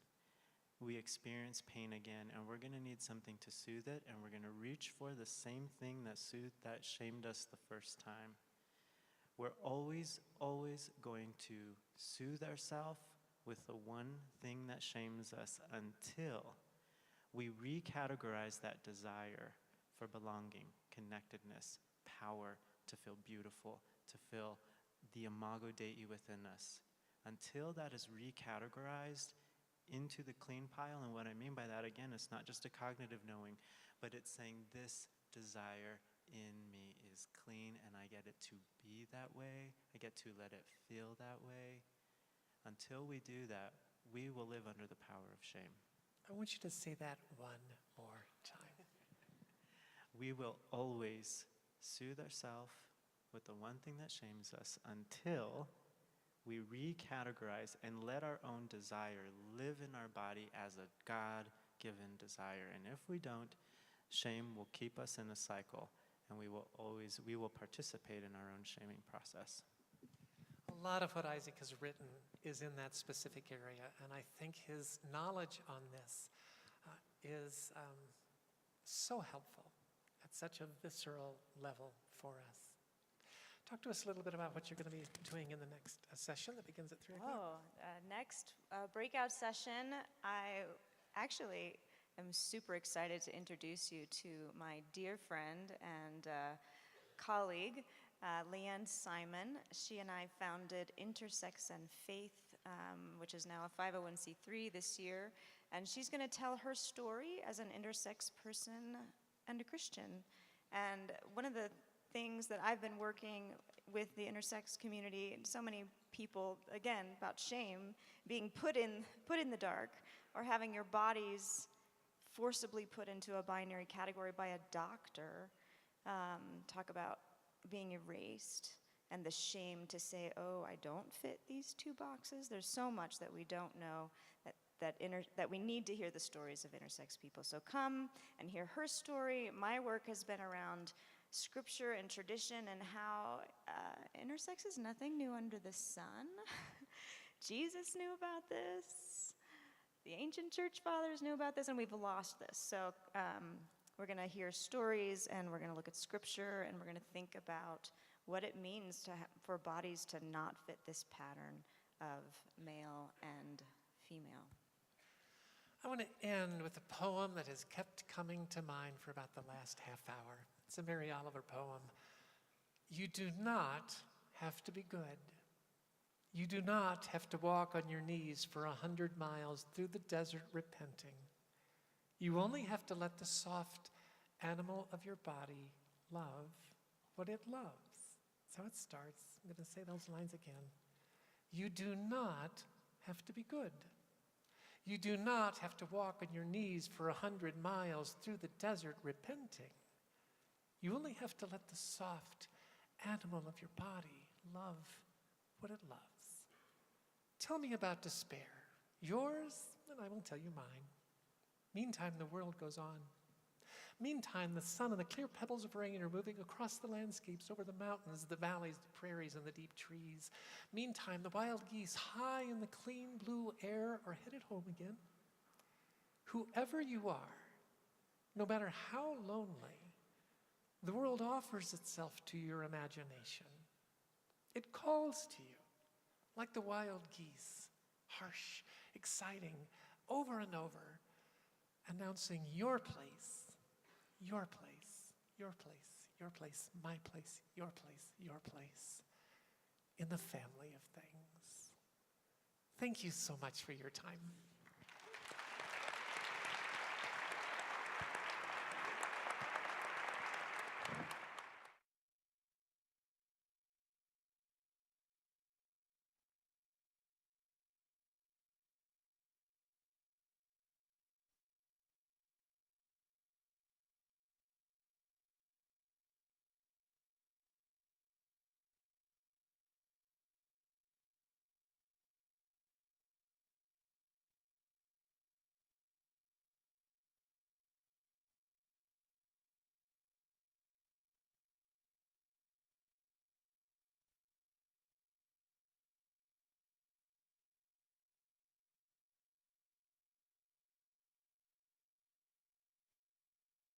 Speaker 5: We experience pain again, and we're going to need something to soothe it, and we're going to reach for the same thing that shamed us the first time. We're always going to soothe ourselves with the one thing that shames us until we recategorize that desire for belonging, connectedness, power, to feel beautiful, to feel the imago Dei within us. Until that is recategorized into the clean pile, and what I mean by that, again, it's not just a cognitive knowing, but it's saying this desire in me is clean and I get it to be that way. I get to let it feel that way. Until we do that, we will live under the power of shame.
Speaker 2: I want you to say that one more time.
Speaker 5: We will always soothe ourselves with the one thing that shames us until we recategorize and let our own desire live in our body as a God-given desire. And if we don't, shame will keep us in a cycle, and we will participate in our own shaming process.
Speaker 2: A A lot of what Isaac has written is in that specific area, and I think his knowledge on this is so helpful at such a visceral level for us. Talk to us a little bit about what you're going to be doing in the next session that begins at 3 o'clock.
Speaker 3: Next breakout session, I actually am super excited to introduce you to my dear friend and colleague, Leanne Simon. She and I founded Intersex and Faith, which is now a 501c3 this year, and she's going to tell her story as an intersex person and a Christian. And one of the things that I've been working with the intersex community, and so many people, again, about shame, being put in the dark, or having your bodies forcibly put into a binary category by a doctor, talk about being erased, and the shame to say, oh, I don't fit these two boxes. There's so much that we don't know, that we need to hear the stories of intersex people. So come and hear her story. My work has been around scripture and tradition and how intersex is nothing new under the sun. Jesus knew about this. The ancient church fathers knew about this, and we've lost this. So we're going to hear stories, and we're going to look at scripture, and we're going to think about what it means for bodies to not fit this pattern of male and female.
Speaker 2: I want to end with a poem that has kept coming to mind for about the last half hour. It's a Mary Oliver poem. You do not have to be good. You do not have to walk on your knees for 100 miles through the desert repenting. You only have to let the soft animal of your body love what it loves. That's how it starts. I'm going to say those lines again. You do not have to be good. You do not have to walk on your knees for 100 miles through the desert repenting. You only have to let the soft animal of your body love what it loves. Tell me about despair, yours, and I will tell you mine. Meantime, the world goes on. Meantime, the sun and the clear pebbles of rain are moving across the landscapes, over the mountains, the valleys, the prairies, and the deep trees. Meantime, the wild geese, high in the clean blue air, are headed home again. Whoever you are, no matter how lonely, the world offers itself to your imagination. It calls to you, like the wild geese, harsh, exciting, over and over, announcing your place, your place, your place, your place, my place, your place, in the family of things. Thank you so much for your time.